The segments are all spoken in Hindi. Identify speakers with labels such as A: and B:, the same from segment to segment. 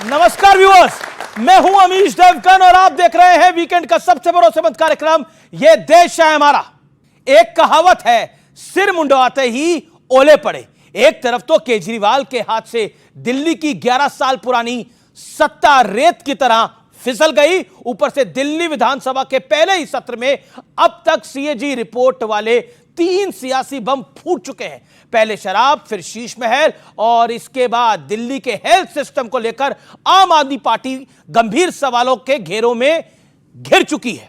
A: नमस्कार व्यूअर्स, मैं हूं अमीश देवगन और आप देख रहे हैं वीकेंड का सबसे भरोसेमंद कार्यक्रम ये देश है हमारा। एक कहावत है, सिर मुंडवाते ही ओले पड़े। एक तरफ तो केजरीवाल के हाथ से दिल्ली की 11 साल पुरानी सत्ता रेत की तरह फिसल गई, ऊपर से दिल्ली विधानसभा के पहले ही सत्र में अब तक सीएजी रिपोर्ट वाले 3 सियासी बम फूट चुके हैं। पहले शराब, फिर शीश महल और इसके बाद दिल्ली के हेल्थ सिस्टम को लेकर आम आदमी पार्टी गंभीर सवालों के घेरों में घिर चुकी है।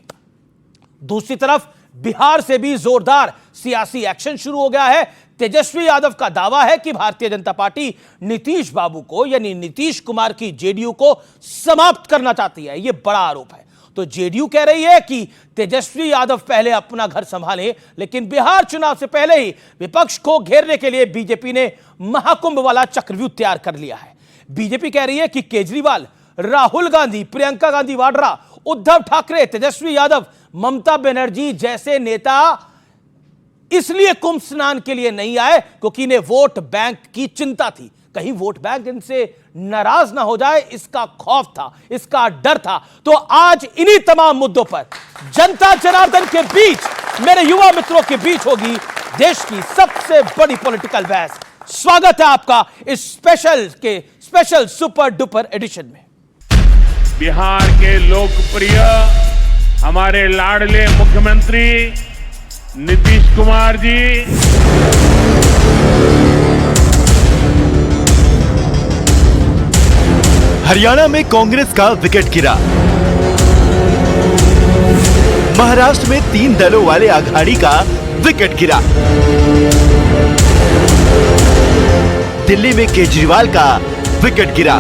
A: दूसरी तरफ बिहार से भी जोरदार सियासी एक्शन शुरू हो गया है। तेजस्वी यादव का दावा है कि भारतीय जनता पार्टी नीतीश बाबू को यानी नीतीश कुमार की जेडीयू को समाप्त करना चाहती है। यह बड़ा आरोप है। तो जेडीयू कह रही है कि तेजस्वी यादव पहले अपना घर संभालें, लेकिन बिहार चुनाव से पहले ही विपक्ष को घेरने के लिए बीजेपी ने महाकुंभ वाला चक्रव्यूह तैयार कर लिया है। बीजेपी कह रही है कि केजरीवाल, राहुल गांधी, प्रियंका गांधी वाड्रा, उद्धव ठाकरे, तेजस्वी यादव, ममता बनर्जी जैसे नेता इसलिए कुंभ स्नान के लिए नहीं आए क्योंकि इन्हें वोट बैंक की चिंता थी। कहीं वोट बैंक इनसे नाराज ना हो जाए, इसका खौफ था, इसका डर था। तो आज इन्हीं तमाम मुद्दों पर जनता जनार्दन के बीच, मेरे युवा मित्रों के बीच होगी देश की सबसे बड़ी पॉलिटिकल बहस। स्वागत है आपका इस स्पेशल सुपर डुपर एडिशन में।
B: बिहार के लोकप्रिय हमारे लाडले मुख्यमंत्री नीतीश कुमार जी,
C: हरियाणा में कांग्रेस का विकेट गिरा। महाराष्ट्र में 3 दलों वाले अघाड़ी का विकेट गिरा। दिल्ली में केजरीवाल का विकेट गिरा।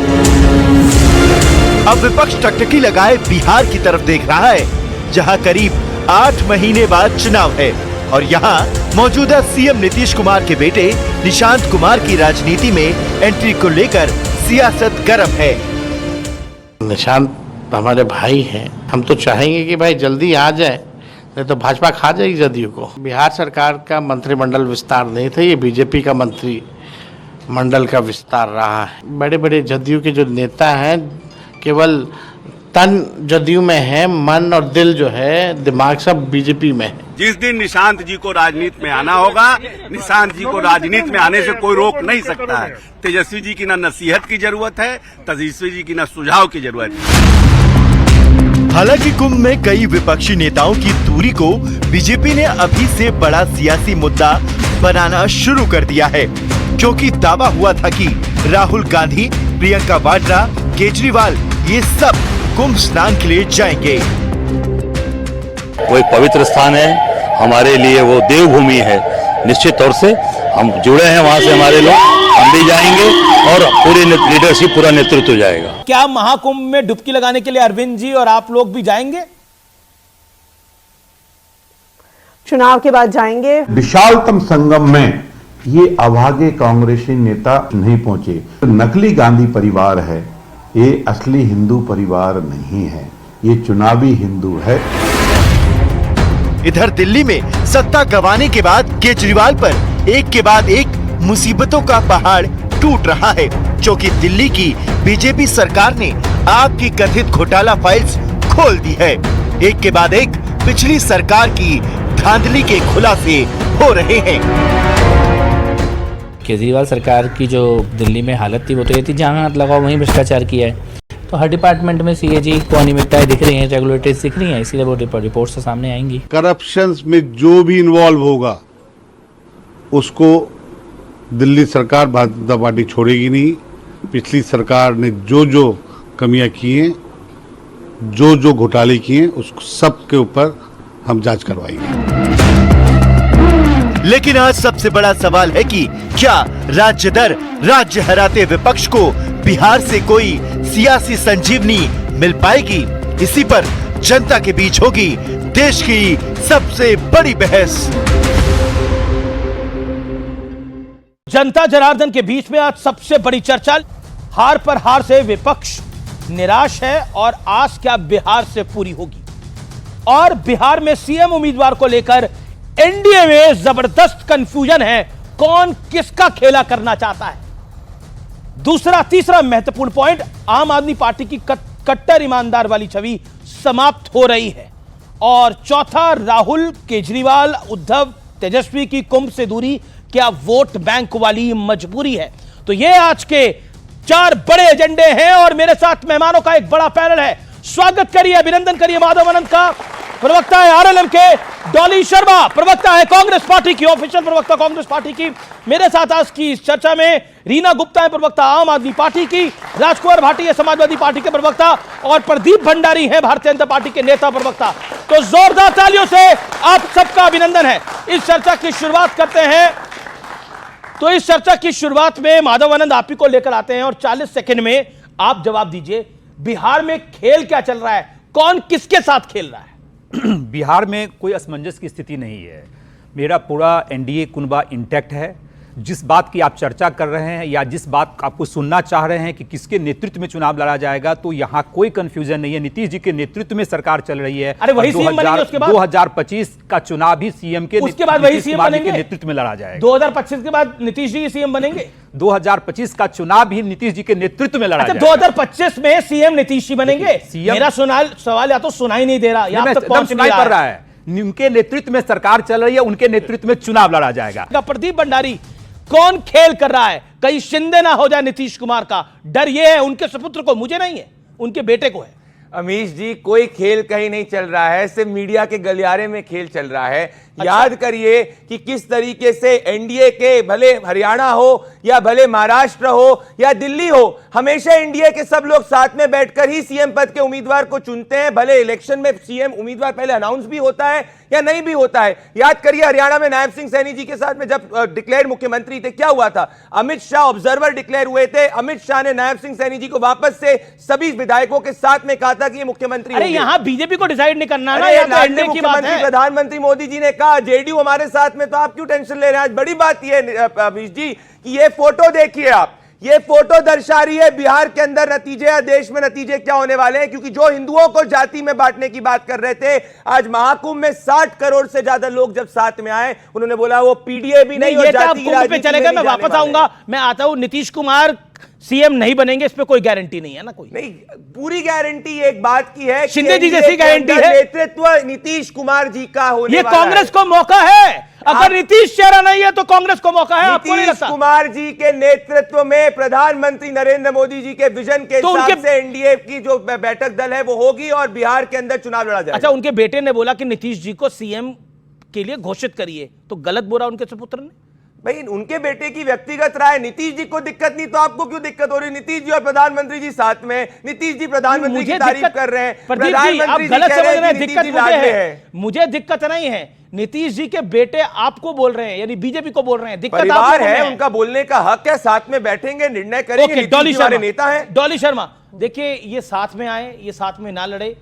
C: अब विपक्ष टकटकी लगाए बिहार की तरफ देख रहा है, जहां करीब 8 महीने बाद चुनाव है और यहां मौजूदा सीएम नीतीश कुमार के बेटे निशांत कुमार की राजनीति में एंट्री को लेकर सियासत गर्म है।
D: निशांत हमारे भाई हैं, हम तो चाहेंगे कि भाई जल्दी आ जाए, नहीं तो भाजपा खा जाएगी जदयू को। बिहार सरकार का मंत्रिमंडल विस्तार नहीं था, ये बीजेपी का मंत्रिमंडल का विस्तार रहा है। बड़े बड़े जदयू के जो नेता हैं केवल तन जदयू में है, मन और दिल जो है, दिमाग सब बीजेपी में है।
E: जिस दिन निशांत जी को राजनीति में आना होगा, निशांत जी को राजनीति में आने से कोई रोक नहीं सकता है। तेजस्वी जी की ना नसीहत की जरूरत है, तेजस्वी जी की ना सुझाव की जरूरत है।
C: हालांकि कुंभ में कई विपक्षी नेताओं की दूरी को बीजेपी ने अभी से बड़ा सियासी मुद्दा बनाना शुरू कर दिया है, क्योंकि दावा हुआ था कि राहुल गांधी, प्रियंका वाड्रा, केजरीवाल ये सब कुंभ स्नान के लिए जाएंगे।
F: वो एक पवित्र स्थान है, हमारे लिए वो देवभूमि है। निश्चित तौर से हम जुड़े हैं वहां से, हमारे लोग, हम भी जाएंगे और पूरी लीडरशिप, पूरा नेतृत्व जाएगा।
A: क्या महाकुंभ में डुबकी लगाने के लिए अरविंद जी और आप लोग भी जाएंगे?
G: चुनाव के बाद जाएंगे।
H: विशालतम संगम में ये अभागे कांग्रेसी नेता नहीं पहुंचे। नकली गांधी परिवार है, ये असली हिंदू परिवार नहीं है, ये चुनावी हिंदू है।
C: इधर दिल्ली में सत्ता गंवाने के बाद केजरीवाल पर एक के बाद एक मुसीबतों का पहाड़ टूट रहा है, क्योंकि दिल्ली की बीजेपी सरकार ने आपकी कथित घोटाला फाइल्स खोल दी है। एक के बाद एक पिछली सरकार की धांधली के खुलासे हो रहे हैं।
I: केजरीवाल सरकार की जो दिल्ली में हालत थी वो तो ये थी, जहाँ हाथ लगाओ वहीं भ्रष्टाचार किया है। तो हर डिपार्टमेंट में सीएजी को अनियमितताएं दिख रही हैं, रेगुलेटरीज दिख रही हैं, इसीलिए वो रिपोर्ट से सामने आएंगी।
J: करप्शन में जो भी इन्वॉल्व होगा उसको दिल्ली सरकार, भारतीय जनता पार्टी छोड़ेगी नहीं। पिछली सरकार ने जो जो कमियां की हैं, जो जो घोटाले किए हैं, उस सब के ऊपर हम जांच करवाएंगे।
C: लेकिन आज सबसे बड़ा सवाल है कि क्या राज्य दर राज्य हराते विपक्ष को बिहार से कोई सियासी संजीवनी मिल पाएगी? इसी पर जनता के बीच होगी देश की सबसे बड़ी बहस।
A: जनता जनार्दन के बीच में आज सबसे बड़ी चर्चा, हार पर हार से विपक्ष निराश है और आस क्या बिहार से पूरी होगी। और बिहार में सीएम उम्मीदवार को लेकर एनडीए में जबरदस्त कंफ्यूजन है, कौन किसका खेला करना चाहता है। दूसरा तीसरा महत्वपूर्ण पॉइंट, आम आदमी पार्टी की कट्टर ईमानदार वाली छवि समाप्त हो रही है। और चौथा, राहुल, केजरीवाल, उद्धव, तेजस्वी की कुंभ से दूरी क्या वोट बैंक वाली मजबूरी है? तो ये आज के 4 बड़े एजेंडे हैं और मेरे साथ मेहमानों का एक बड़ा पैनल है। स्वागत करिए, अभिनंदन करिए माधव अनंत का। प्रवक्ता है आरएलएम के डॉली शर्मा, प्रवक्ता है कांग्रेस पार्टी की, ऑफिशियल प्रवक्ता कांग्रेस पार्टी की। मेरे साथ आज की इस चर्चा में रीना गुप्ता है, प्रवक्ता आम आदमी पार्टी की, राजकुमार भाटी है समाजवादी पार्टी के प्रवक्ता, और प्रदीप भंडारी है भारतीय जनता पार्टी के नेता प्रवक्ता। तो जोरदार तालियों से आप सबका अभिनंदन है। इस चर्चा की शुरुआत करते हैं। तो इस चर्चा की शुरुआत में माधव आनंद आप ही को लेकर आते हैं और 40 सेकंड में आप जवाब दीजिए, बिहार में खेल क्या चल रहा है? कौन किसके साथ खेल रहा है?
K: बिहार में कोई असमंजस की स्थिति नहीं है। मेरा पूरा एनडीए कुनबा इंटैक्ट है। जिस बात की आप चर्चा कर रहे हैं या जिस बात आपको सुनना चाह रहे हैं कि किसके नेतृत्व में चुनाव लड़ा जाएगा, तो यहां कोई कंफ्यूजन नहीं है। नीतीश जी के नेतृत्व में सरकार चल रही है।
A: अरे वही सीएम बनेंगे उसके बाद?
K: 2025 का चुनाव भी सीएम के
A: उसके बाद वही सीएम बनेंगे
K: के नेतृत्व में लड़ा जाएगा।
A: 2025 के बाद नीतीश जी सीएम बनेंगे?
K: 2025 का चुनाव भी नीतीश जी के नेतृत्व में लड़ा जाएगा।
A: 2025 में सीएम नीतीश जी बनेंगे? मेरा सवाल या तो सुनाई नहीं दे रहा या तक पहुंच नहीं
K: पड़ रहा है। उनके नेतृत्व में सरकार चल रही है, उनके नेतृत्व में चुनाव लड़ा जाएगा।
A: प्रदीप भंडारी, कौन खेल कर रहा है? कहीं शिंदे ना हो जाए नीतीश कुमार का डर ये है उनके सुपुत्र को, मुझे नहीं है, उनके बेटे को है।
L: अमीश जी, कोई खेल कहीं नहीं चल रहा है, सिर्फ मीडिया के गलियारे में खेल चल रहा है। याद करिए कि किस तरीके से एनडीए के, भले हरियाणा हो या भले महाराष्ट्र हो या दिल्ली हो, हमेशा एनडीए के सब लोग साथ में बैठकर ही सीएम पद के उम्मीदवार को चुनते हैं। भले इलेक्शन में सीएम उम्मीदवार पहले अनाउंस भी होता है या नहीं भी होता है। याद करिए हरियाणा में नायब सिंह सैनी जी के साथ में जब डिक्लेयर मुख्यमंत्री थे, क्या हुआ था? अमित शाह ऑब्जर्वर डिक्लेयर हुए थे। अमित शाह ने नायब सिंह सैनी जी को वापस से सभी विधायकों के साथ में कहा था कि ये मुख्यमंत्री।
A: अरे यहाँ बीजेपी को डिसाइड नहीं करना ना,
L: मुख्यमंत्री प्रधानमंत्री मोदी जी ने कहा जेडीयू हमारे साथ में, तो आप क्यों टेंशन ले रहे हैं? आज बड़ी बात यह अमीश जी कि ये फोटो देखिए आप, ये फोटो दर्शा रही है बिहार के अंदर नतीजे या देश में नतीजे क्या होने वाले हैं। क्योंकि जो हिंदुओं को जाति में बांटने की बात कर रहे थे, आज महाकुंभ में 60 करोड़ से ज्यादा लोग जब साथ में आए, उन्होंने बोला वो पीडीए भी नहीं और जाति की राजनीति पे
A: चलेगा। मैं वापस आऊंगा, मैं आता हूं। नीतीश कुमार सीएम नहीं बनेंगे, इस पे कोई गारंटी नहीं है ना? कोई
L: नहीं, पूरी गारंटी एक बात की है,
A: शिंदे जी जैसी गारंटी है।
L: नेतृत्व नीतीश कुमार जी का होने वाला है।
A: ये कांग्रेस को मौका है। अगर नीतीश चेहरा नहीं है तो कांग्रेस को मौका है। आपको नहीं
L: नीतीश
A: लगता?
L: कुमार जी के नेतृत्व में प्रधानमंत्री नरेंद्र मोदी जी के विजन के हिसाब से एनडीए की जो बैठक दल है वो होगी और बिहार के अंदर चुनाव लड़ा जाएगा।
A: अच्छा, उनके बेटे ने बोला कि नीतीश जी को सीएम के लिए घोषित करिए, तो गलत बोला उनके सुपुत्र ने?
L: भाई उनके बेटे की व्यक्तिगत राय, नीतीश जी को दिक्कत नहीं तो आपको क्यों दिक्कत हो रही? नीतीश जी और प्रधानमंत्री जी साथ में, नीतीश जी प्रधानमंत्री की तारीफ कर रहे हैं,
A: प्रधानमंत्री जी कह रहे हैं दिक्कत मुझे है। मुझे दिक्कत नहीं है, नीतीश जी के बेटे आपको बोल रहे हैं, यानी बीजेपी को बोल रहे हैं। दिक्कत
L: परिवार है, उनका बोलने का हक है, साथ में बैठेंगे, निर्णय करेंगे।
A: डॉली शर्मा
L: नेता है।
A: डॉली शर्मा, देखिए ये साथ में आए, ये साथ में ना लड़े।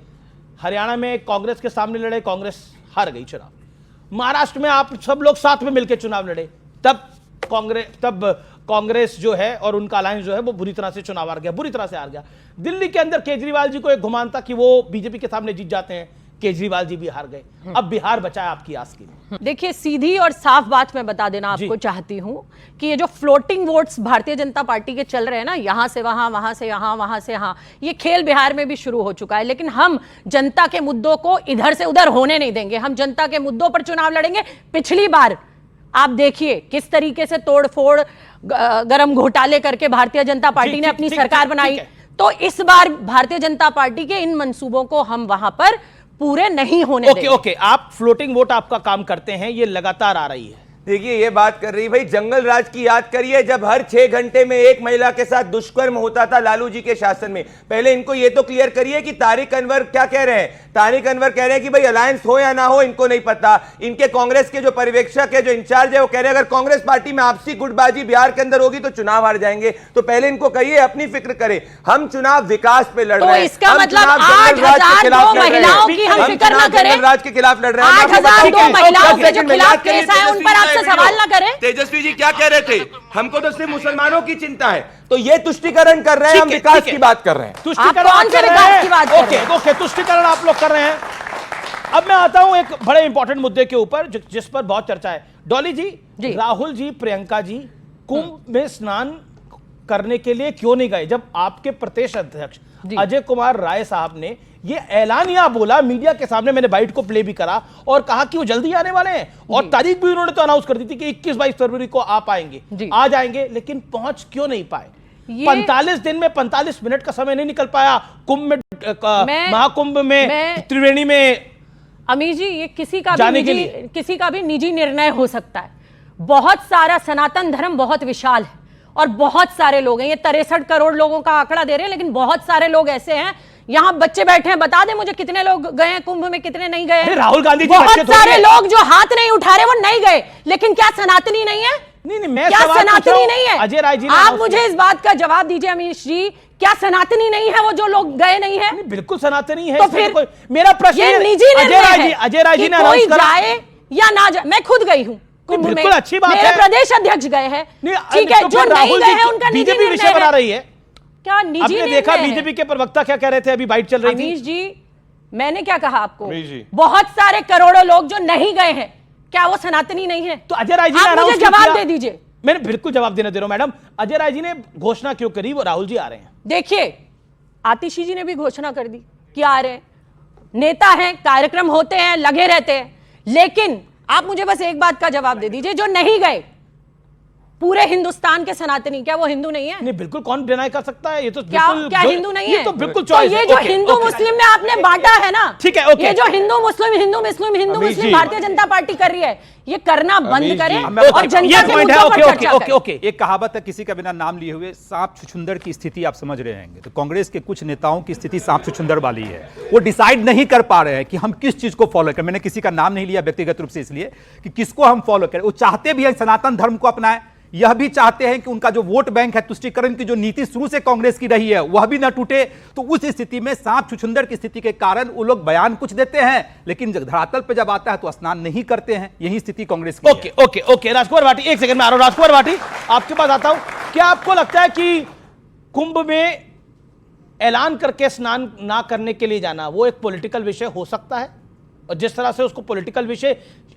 A: हरियाणा में कांग्रेस के सामने लड़े, कांग्रेस हार गई चुनाव। महाराष्ट्र में आप सब लोग साथ में मिलकर चुनाव लड़े, तब कांग्रेस जो है और उनका अलायंस जो है वो बुरी तरह से चुनाव हार गया, बुरी तरह से हार गया। दिल्ली के अंदर केजरीवाल जी को एक गुमान था कि वो बीजेपी के सामने जीत जाते हैं, केजरीवाल जी भी हार गए। अब बिहार बचा है आपकी आस की।
M: देखिए, सीधी और साफ बात मैं बता देना आपको चाहती हूं कि ये जो floating votes Bharatiya Janata party के चल रहे हैं ना, यहां से वहां, वहां से यहां, वहां से यहां, ये खेल बिहार में भी शुरू हो चुका है। लेकिन हम जनता के मुद्दों को इधर से उधर होने नहीं देंगे। हम जनता के मुद्दों पर चुनाव लड़ेंगे। पिछली बार आप देखिए किस तरीके से तोड़फोड़, गरम घोटाले करके भारतीय जनता पार्टी ने अपनी सरकार बनाई। तो इस बार भारतीय जनता पार्टी के इन मंसूबों को हम वहां पर पूरे नहीं होने देंगे।
A: ओके, आप फ्लोटिंग वोट आपका काम करते हैं, ये लगातार आ रही है।
L: देखिए ये बात कर रही भाई, जंगल राज की याद करिए, जब हर 6 घंटे में एक महिला के साथ दुष्कर्म होता था लालू जी के शासन में। पहले इनको ये तो क्लियर करिए कि तारिक अनवर क्या कह रहे हैं। तारिक अनवर कह रहे हैं कि भाई अलायंस हो या ना हो इनको नहीं पता। इनके कांग्रेस के जो पर्यवेक्षक है, जो इंचार्ज है, वो कह रहे हैं अगर कांग्रेस पार्टी में आपसी गुटबाजी बिहार के अंदर होगी तो चुनाव हार जाएंगे। तो पहले इनको कहिए अपनी फिक्र करें। हम चुनाव विकास पे लड़ रहे हैं।
M: इसका मतलब 8,002 महिलाओं की हम फिक्र ना करें,
L: राज के खिलाफ लड़ रहे हैं।
M: 8,002 महिलाओं के जो खिलाफ केस आए उन पर आपसे सवाल ना करें।
L: तेजस्वी जी क्या कह रहे थे? हमको तो सिर्फ मुसलमानों की चिंता है। तो ये तुष्टिकरण कर रहे हैं, हम विकास की बात कर रहे हैं।
A: तुष्टिकरण
M: कौन से विकास की बात कर रहे हैं?
A: ओके, तुष्टिकरण आप लोग कर रहे हैं। अब मैं आता हूं एक बड़े इंपॉर्टेंट मुद्दे के ऊपर जिस पर बहुत चर्चा है। डॉली जी, राहुल जी, प्रियंका जी कुंभ में स्नान करने के लिए क्यों नहीं गए, जब आपके प्रदेश अध्यक्ष अजय कुमार राय साहब ने ये ऐलानिया बोला मीडिया के सामने, मैंने बाइट को प्ले भी करा और कहा कि वो जल्दी आने वाले हैं और तारीख भी उन्होंने तो अनाउंस कर दी थी कि 21-22 फरवरी को आप आएंगे, आ जाएंगे, लेकिन पहुंच क्यों नहीं पाए? 45 दिन में 45 मिनट का समय नहीं निकल पाया कुंभ में, महाकुंभ में, त्रिवेणी में।
M: अमीर जी, ये किसी का भी निजी निर्णय हो सकता है। बहुत सारा सनातन धर्म बहुत विशाल है और बहुत सारे लोग हैं, ये 63 करोड़ लोगों का आंकड़ा दे रहे हैं, लेकिन बहुत सारे लोग ऐसे हैं, यहां बच्चे बैठे हैं, बता दे मुझे कितने लोग गए हैं कुंभ में, कितने नहीं गए?
A: राहुल गांधी जी
M: बहुत सारे लोग जो हाथ नहीं उठा रहे वो नहीं गए, लेकिन क्या सनातनी नहीं है?
A: नहीं, मैं
M: क्या सनातनी नहीं है?
A: अजय राय जी,
M: आप मुझे इस बात का जवाब दीजिए अमीश जी, क्या सनातनी नहीं है वो जो लोग गए नहीं है?
A: बिल्कुल सनातनी है।
M: तो फिर
A: मेरा प्रश्न
M: ये निजी
A: अजय राय जी ने
M: कोई जाए या ना जाए। मैं खुद गई हूं कुंभ में,
A: अच्छी बात
M: मेरे
A: है,
M: प्रदेश अध्यक्ष गए हैं, ठीक है, जो नहीं गए हैं उनका निजी
A: बीजेपी विषय बना रही है।
M: क्या निजी
A: आपने देखा बीजेपी के प्रवक्ता क्या कह रहे थे, अभी बाइट चल रही थी।
M: अमीश जी, मैंने क्या कहा आपको? बहुत सारे करोड़ों लोग जो नहीं गए हैं, क्या वो सनातनी नहीं है?
A: तो अजय राय जी
M: आप मुझे जवाब दे दीजिए।
A: मैंने बिल्कुल जवाब देने दे रहा हूं मैडम। अजय राय जी ने घोषणा क्यों करी, वो राहुल जी आ रहे हैं?
M: देखिए, आतिशी जी ने भी घोषणा कर दी कि आ रहे हैं, नेता हैं, कार्यक्रम होते हैं, लगे रहते हैं, लेकिन आप मुझे बस एक बात का जवाब दे दीजिए, जो नहीं गए पूरे हिंदुस्तान के सनातनी, क्या वो हिंदू नहीं है?
A: नहीं, बिल्कुल, कौन डिनाई कर सकता है? ये तो
M: क्या हिंदू नहीं है?
A: ये तो बिल्कुल
M: तो ये जो हिंदू मुस्लिम में आपने बांटा है ना,
A: ठीक है,
M: ये जो हिंदू मुस्लिम भारतीय जनता पार्टी कर रही है, ये करना बंद करें और जनता के मुद्दों पर चर्चा करें।
K: एक कहावत है, किसी का बिना नाम लिए हुए सांप छुछुंदर की स्थिति आप समझ रहे होंगे। तो कांग्रेस के कुछ नेताओं की स्थिति सांप छुछुंदर वाली है, वो डिसाइड नहीं कर पा रहे हैं कि हम किस चीज को फॉलो करें। मैंने किसी का नाम नहीं लिया व्यक्तिगत रूप से, इसलिए कि किसको हम फॉलो करें। वो चाहते भी हैं सनातन धर्म को अपनाएं, यह भी चाहते हैं कि उनका जो वोट बैंक है, तुष्टीकरण की जो नीति शुरू से कांग्रेस की रही है, वह भी न टूटे। तो उस स्थिति में सांप छुछुंदर की स्थिति के कारण वो लोग बयान कुछ देते हैं, लेकिन धरातल पे जब आता है तो स्नान नहीं करते हैं। यही स्थिति कांग्रेस की
A: है। ओके राजकुमार भाटी, एक सेकंड में आ रहा हूं। राजकुमार भाटी, आपके पास आता हूं। क्या आपको लगता है कि कुंभ में ऐलान करके स्नान ना करने के लिए जाना वो एक पॉलिटिकल विषय हो सकता है? और जिस तरह से उसको पॉलिटिकल विषय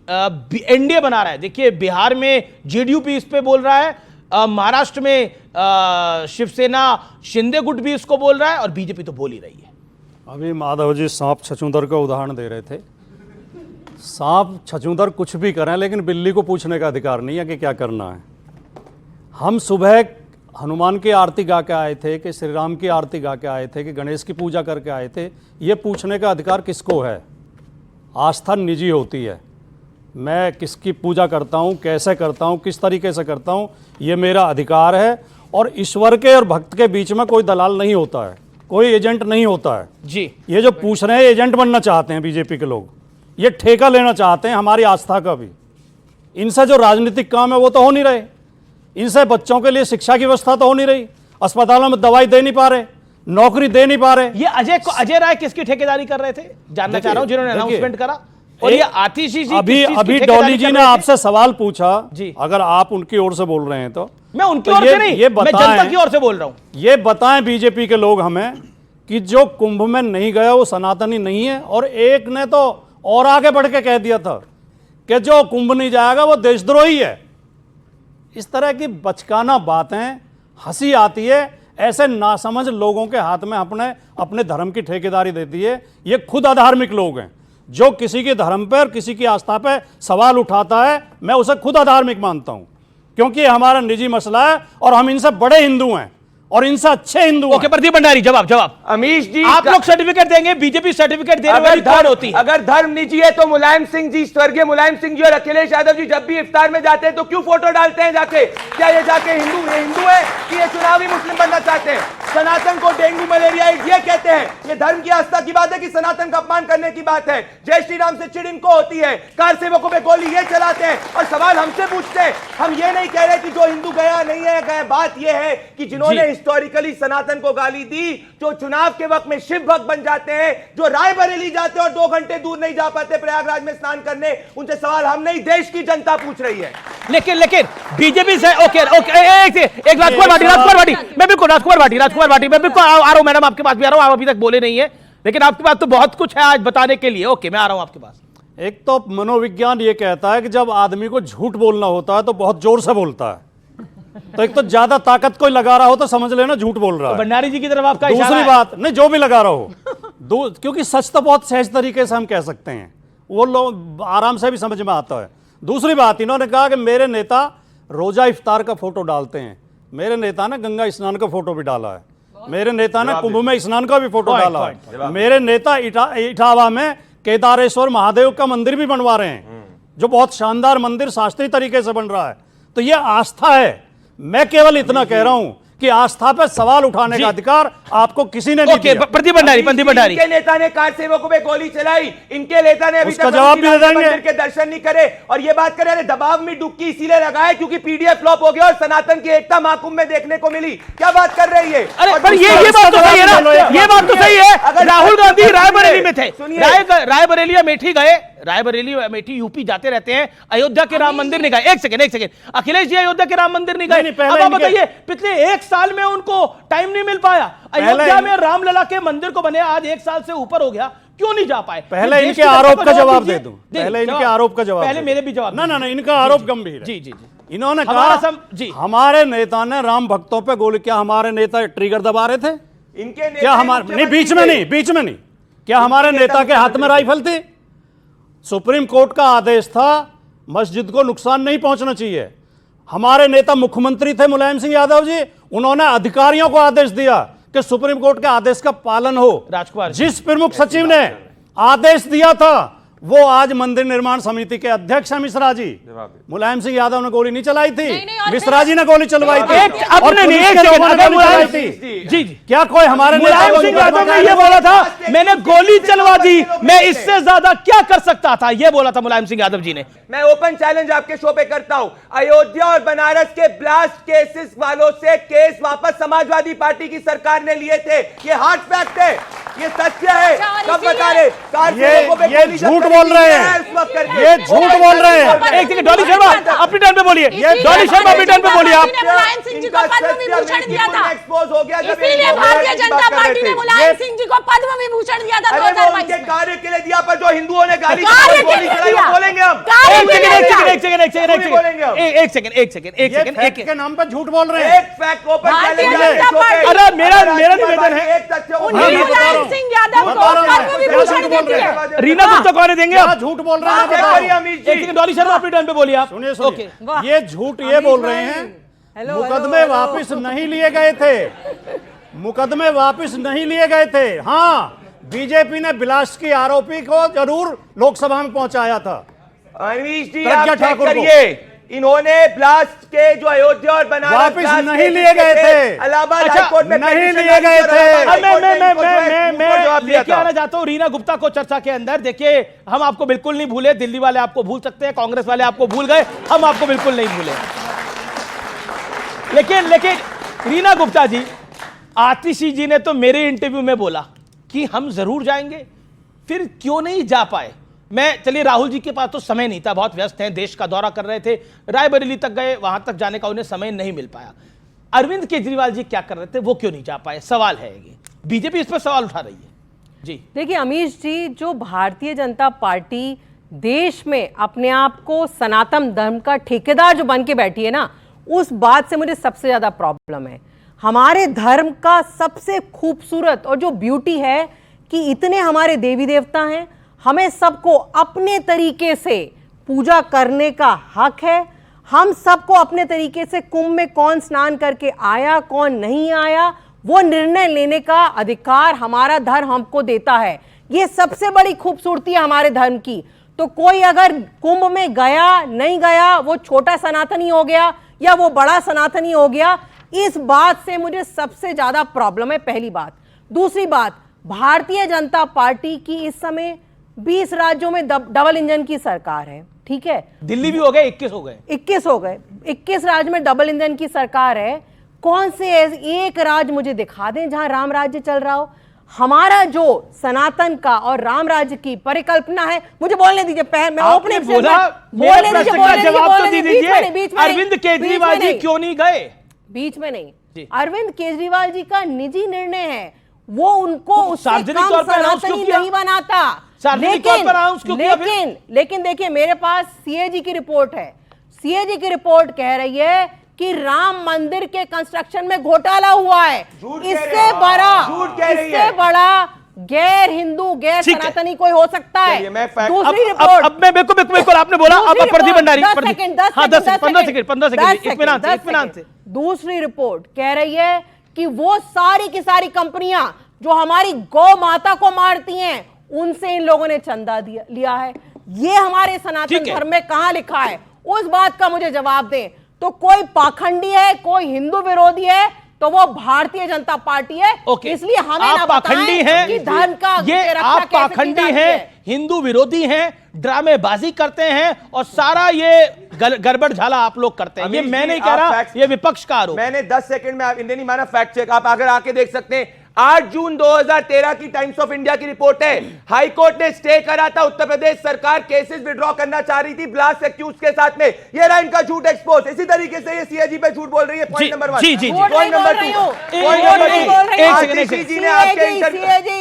A: एनडीए बना रहा है, देखिए बिहार में जेडीयू भी इस पे बोल रहा है, महाराष्ट्र में शिवसेना शिंदे गुट भी इसको बोल रहा है और बीजेपी तो बोल ही रही है।
N: अभी माधव जी सांप छछूंदर का उदाहरण दे रहे थे। सांप छछूंदर कुछ भी करें, लेकिन बिल्ली को पूछने का अधिकार नहीं है कि क्या करना है। हम सुबह हनुमान की आरती गा के आए थे कि श्री राम की आरती गा के आए थे कि गणेश की पूजा करके आए थे, ये पूछने का अधिकार किसको है? आस्था निजी होती है। मैं किसकी पूजा करता हूँ, कैसे करता हूँ, किस तरीके से करता हूँ, ये मेरा अधिकार है। और ईश्वर के और भक्त के बीच में कोई दलाल नहीं होता है, कोई एजेंट नहीं होता है
A: जी।
N: ये जो पूछ रहे हैं, एजेंट बनना चाहते हैं बीजेपी के लोग, ये ठेका लेना चाहते हैं हमारी आस्था का भी। इनसे जो राजनीतिक काम है वो तो हो नहीं रहे, इनसे बच्चों के लिए शिक्षा की व्यवस्था तो हो नहीं रही, अस्पतालों में दवाई दे नहीं पा रहे, नौकरी दे नहीं पा रहे।
A: ये अजय राय किसकी ठेकेदारी कर रहे थे, जानना चाह रहा हूं, जिन्होंने अनाउंसमेंट करा। और ये आतिशी जी
N: अभी डॉली जी ने आपसे सवाल पूछा जी, अगर आप उनकी ओर से बोल रहे हैं तो
A: मैं उनकी ओर से नहीं, मैं जनता की ओर से बोल रहा हूं।
N: ये बताएं बीजेपी के लोग हमें कि जो कुंभ में नहीं गया वो सनातनी नहीं है। और एक ने तो और आगे बढ़ के कह दिया था कि जो कुंभ नहीं जाएगा वो देशद्रोही है। इस तरह की बचकाना बातें, हंसी आती है। ऐसे नासमझ लोगों के हाथ में अपने धर्म की ठेकेदारी देती है। ये खुद अधार्मिक लोग हैं। जो किसी के धर्म पर, किसी की आस्था पर सवाल उठाता है, मैं उसे खुद अधार्मिक मानता हूं, क्योंकि ये हमारा निजी मसला है और हम इनसे बड़े हिंदू हैं और इनसे अच्छे हिंदू।
A: ओके, प्रदीप भंडारी, जवाब।
L: अमीश जी,
A: आप लोग सर्टिफिकेट देंगे, बीजेपी सर्टिफिकेट देने वाली कौन होती है?
L: अगर धर्म निजी है तो मुलायम सिंह जी, स्वर्गीय मुलायम सिंह जी और अखिलेश यादव जी जब भी इफ्तार में जाते हैं तो क्यों फोटो डालते हैं जाके? क्या ये जाके हिंदू है कि ये चुनावी मुस्लिम बनना चाहते हैं? सनातन को डेंगू मलेरिया ये कहते हैं, ये धर्म की आस्था की बात है कि सनातन का अपमान करने की बात है? जय श्री राम से चिड़ इनको होती है, कार सेवकों पे गोली ये चलाते हैं और सवाल हमसे पूछते हैं। हम ये नहीं कह रहे कि जो हिंदू गया नहीं है गया, बात ये है कि जिन्होंने हिस्टोरिकली सनातन को गाली दी, जो चुनाव के वक्त में शिव भक्त बन जाते हैं, जो रायबरेली जाते हैं और 2 घंटे दूर नहीं जा पाते प्रयागराज में स्नान करने, उनसे सवाल हम नहीं, देश की जनता पूछ रही है।
A: लेकिन बीजेपी से ओके एक राजकुमार भाटी, मैं बिल्कुल राजकुमार भाटी, मैं बिल्कुल आ रहा हूं मैडम, आपके पास भी आ रहा हूं। आप अभी तक बोले नहीं है, लेकिन आपके पास तो बहुत कुछ है आज बताने के लिए। ओके, मैं आ रहा हूं आपके पास।
N: एक तो मनोविज्ञान ये कहता है कि जब आदमी को झूठ बोलना होता है तो बहुत जोर से बोलता है, तो एक तो ज्यादा ताकत कोई लगा रहा हो तो समझ लेना झूठ बोल रहा है।
A: भंडारी जी की तरफ आपका
N: दूसरी बात नहीं, जो भी लगा रहा हो क्योंकि सच तो बहुत सहज तरीके से हम कह सकते हैं, वो लोग आराम से भी समझ में आता है। दूसरी बात, इन्होंने कहा कि मेरे नेता रोजा इफ्तार का फोटो डालते हैं। मेरे नेता ने गंगा स्नान का फोटो भी डाला है, मेरे नेता ने कुंभ में स्नान का भी फोटो डाला है, मेरे नेता इटावा में केदारेश्वर महादेव का मंदिर भी बनवा रहे हैं, जो बहुत शानदार मंदिर शास्त्रीय तरीके से बन रहा है। तो ये आस्था है। मैं केवल इतना कह रहा हूं कि आस्था पर सवाल उठाने का अधिकार आपको किसी ने नहीं दिया।
A: प्रतिभा भंडारी
L: इनके नेता ने कार सेवकों पे गोली चलाई, इनके नेता ने अभी
N: उसका
L: तक
N: जवाब भी दे देंगे।
L: मंदिर के दर्शन नहीं करे, और ये बात करे दबाव में डुबकी इसीलिए लगाए क्योंकि पीडीएफ फ्लॉप हो गया और सनातन की एकता महाकुंभ में देखने को मिली। क्या बात कर रही है?
A: अरे पर ये बात तो सही है ना, ये बात तो सही है। राहुल गांधी रायबरेली में थे, रायबरेली अमेठी गए, रायबरेली अमेठी यूपी जाते रहते हैं, अयोध्या के राम मंदिर नहीं गए। एक सेकंड, अखिलेश जी अयोध्या के राम मंदिर नहीं गए। अब आप बताइए, पिछले 1 साल में उनको टाइम नहीं मिल पाया। अयोध्या में रामलला के मंदिर को बने आज 1 साल से ऊपर हो गया, क्यों नहीं जा पाए?
N: पहले इनके आरोप का जवाब दे दूं, पहले इनके आरोप का जवाब,
A: पहले मेरे भी जवाब।
N: ना, इनका आरोप गंभीर है।
A: जी,
N: इन्होंने कहा हमारे नेता ने राम भक्तों पे गोली। क्या हमारे नेता ट्रिगर दबा रहे थे?
L: इनके
N: क्या हमारे नहीं, बीच में नहीं, क्या हमारे नेता के हाथ में राइफल थी? सुप्रीम कोर्ट का आदेश था मस्जिद को नुकसान नहीं पहुंचना चाहिए। हमारे नेता मुख्यमंत्री थे मुलायम सिंह यादव जी, उन्होंने अधिकारियों को आदेश दिया कि सुप्रीम कोर्ट के आदेश का पालन हो।
A: राजकुमार,
N: जिस प्रमुख सचिव ने आदेश दिया था वो आज मंदिर निर्माण समिति के अध्यक्ष हैं मिश्रा जी। मुलायम सिंह यादव ने गोली नहीं चलाई थी, मिश्रा जी ने गोली चलवाई थी। जी, क्या कोई हमारे
A: मुलायम सिंह यादव ने ये बोला था मैंने गोली चलवा दी, मैं इससे ज्यादा क्या कर सकता था, ये बोला था मुलायम सिंह यादव जी ने।
L: मैं ओपन चैलेंज आपके शो पे करता हूं, अयोध्या और बनारस के ब्लास्ट केसेस वालों से केस वापस समाजवादी पार्टी की सरकार ने लिए थे। ये हार्ड फैक्ट है, ये सत्य है। कब बता रहे?
N: ये झूठ बोल रहे हैं, ये झूठ बोल रहे हैं।
A: एक सेकंड, डॉली शर्मा अपनी टर्न पे बोलिए, डॉली शर्मा अपनी टर्न पे बोलिए। आप
M: मुलायम सिंह जी को पद्म विभूषण दिया था,
L: एक्सपोज हो गया,
M: इसीलिए भारतीय जनता पार्टी ने मुलायम सिंह जी को पद्म विभूषण दिया था 2022
L: में। कार्य के लिए दिया, पर जो हिंदुओं ने गाली
N: बोलेंगे हम।
A: एक
N: के नाम पर झूठ बोल रहे हैं।
L: एक फैक्ट ओपन चैलेंज।
A: अरे मेरा निवेदन है,
M: मुलायम सिंह यादव को पद्म विभूषण दिया।
A: रीना गुप्ता कौन देंगे? आप
N: झूठ बोल रहे हैं।
A: डॉली शर्मा अपनी टर्न पे बोलिए आप।
N: सुनिए, ये झूठ ये बोल रहे हैं मुकदमे वापस नहीं लिए गए थे, मुकदमे वापस नहीं लिए गए थे। हाँ, बीजेपी ने ब्लास्ट की आरोपी को जरूर लोकसभा में पहुंचाया था।
L: अनिश जी आप चेक करिए, इन्होंने ब्लास्ट के जो अयोध्या और बनारस
N: वापस नहीं लिए गए थे,
L: इलाहाबाद हाई कोर्ट में
N: नहीं लिए गए थे।
A: मैं लेके आना चाहता हूं रीना गुप्ता को चर्चा के अंदर। देखिए, हम आपको बिल्कुल नहीं भूले, दिल्ली वाले आपको भूल सकते हैं, कांग्रेस वाले आपको भूल गए, हम आपको बिल्कुल नहीं भूले। लेकिन रीना गुप्ता जी, आतिशी जी ने तो मेरे इंटरव्यू में बोला कि हम जरूर जाएंगे, फिर क्यों नहीं जा पाए? चलिए, राहुल जी के पास तो समय नहीं था, बहुत व्यस्त हैं, देश का दौरा कर रहे थे, रायबरेली तक गए, वहां तक जाने का उन्हें समय नहीं मिल पाया। अरविंद केजरीवाल जी क्या कर रहे थे, वो क्यों नहीं जा पाए? सवाल है ये, बीजेपी इस पर सवाल उठा रही है। जी
G: देखिए अमीश जी, जो भारतीय जनता पार्टी देश में अपने आप को सनातन धर्म का ठेकेदार जो बन के बैठी है ना, उस बात से मुझे सबसे ज्यादा प्रॉब्लम है। हमारे धर्म का सबसे खूबसूरत और जो ब्यूटी है कि इतने हमारे देवी देवता हैं, हमें सबको अपने तरीके से पूजा करने का हक है। हम सबको अपने तरीके से कुंभ में कौन स्नान करके आया, कौन नहीं आया, वो निर्णय लेने का अधिकार हमारा धर्म हमको देता है। ये सबसे बड़ी खूबसूरती है हमारे धर्म की। तो कोई अगर कुंभ में गया नहीं गया, वो छोटा सनातनी हो गया या वो बड़ा सनातनी हो गया, इस बात से मुझे सबसे ज्यादा प्रॉब्लम है, पहली बात। दूसरी बात, भारतीय जनता पार्टी की इस समय 20 राज्यों में डबल इंजन की सरकार है, ठीक है।
A: दिल्ली भी हो गए, 21 हो गए,
G: 21 राज्य में डबल इंजन की सरकार है। कौन से एक राज्य मुझे दिखा दें जहां राम राज्य चल रहा हो? हमारा जो सनातन का और राम राज्य की परिकल्पना है, मुझे बोलने दीजिए, मैं ओपनिंग
A: बोला, अरविंद केजरीवाल जी क्यों नहीं गए?
G: बीच में नहीं, अरविंद केजरीवाल जी का निजी निर्णय है, वो उनको उससे कम सनातनी नहीं बनाता। लेकिन देखिए, मेरे पास सीएजी की रिपोर्ट है, सीएजी की रिपोर्ट कह रही है कि राम मंदिर के कंस्ट्रक्शन में घोटाला हुआ है। इससे बड़ा गैर हिंदू गैर सनातनी कोई हो सकता है? दूसरी रिपोर्ट,
A: अब मैं बिल्कुल आपने बोला, अब प्रदीप भंडारी, हाँ 15 सेकंड से।
G: दूसरी रिपोर्ट कह रही है कि वो सारी की सारी कंपनियां जो हमारी गौ माता को मारती हैं उनसे इन लोगों ने चंदा लिया है। ये हमारे सनातन धर्म में कहां लिखा है? उस बात का मुझे जवाब दें। तो कोई पाखंडी है, कोई हिंदू विरोधी है तो वो भारतीय जनता पार्टी है। इसलिए हमें ना
A: पाखंडी हैं
G: कि धर्म का
A: ये आप पाखंडी हैं, हिंदू विरोधी हैं, ड्रामेबाजी करते हैं और सारा ये गड़बड़ झाला आप लोग करते हैं। ये मैं नहीं कह रहा, ये विपक्ष का आरोप।
L: मैंने 10 सेकंड में इंडियन माना फैक्ट चेक, आप अगर आके देख सकते हैं। 8 जून 2013 की टाइम्स ऑफ इंडिया की रिपोर्ट है। हाई कोर्ट ने स्टे करा था, उत्तर प्रदेश सरकार केसेस विड्रॉ करना चाह रही थी ब्लास्ट एक्यूज के साथ में। ये रहा इनका झूठ एक्सपोज। इसी तरीके से ये सीएजी पे झूठ बोल रही है। Point number 1। पॉइंट नंबर 2,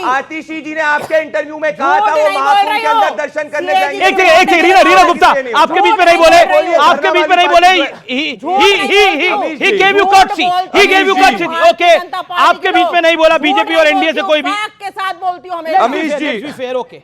L: आतिशी जी ने आपके इंटरव्यू में कहा था वो महाकुंभ के अंदर दर्शन करने जाएंगे।
A: एक रीना गुप्ता आपके बीच में नहीं बोले, आपके बीच में नहीं बोले। he gave you courtesy, okay, आपके बीच में नहीं बोला। बीजेपी और एनडीए से कोई भी
G: के साथ बोलती हूं।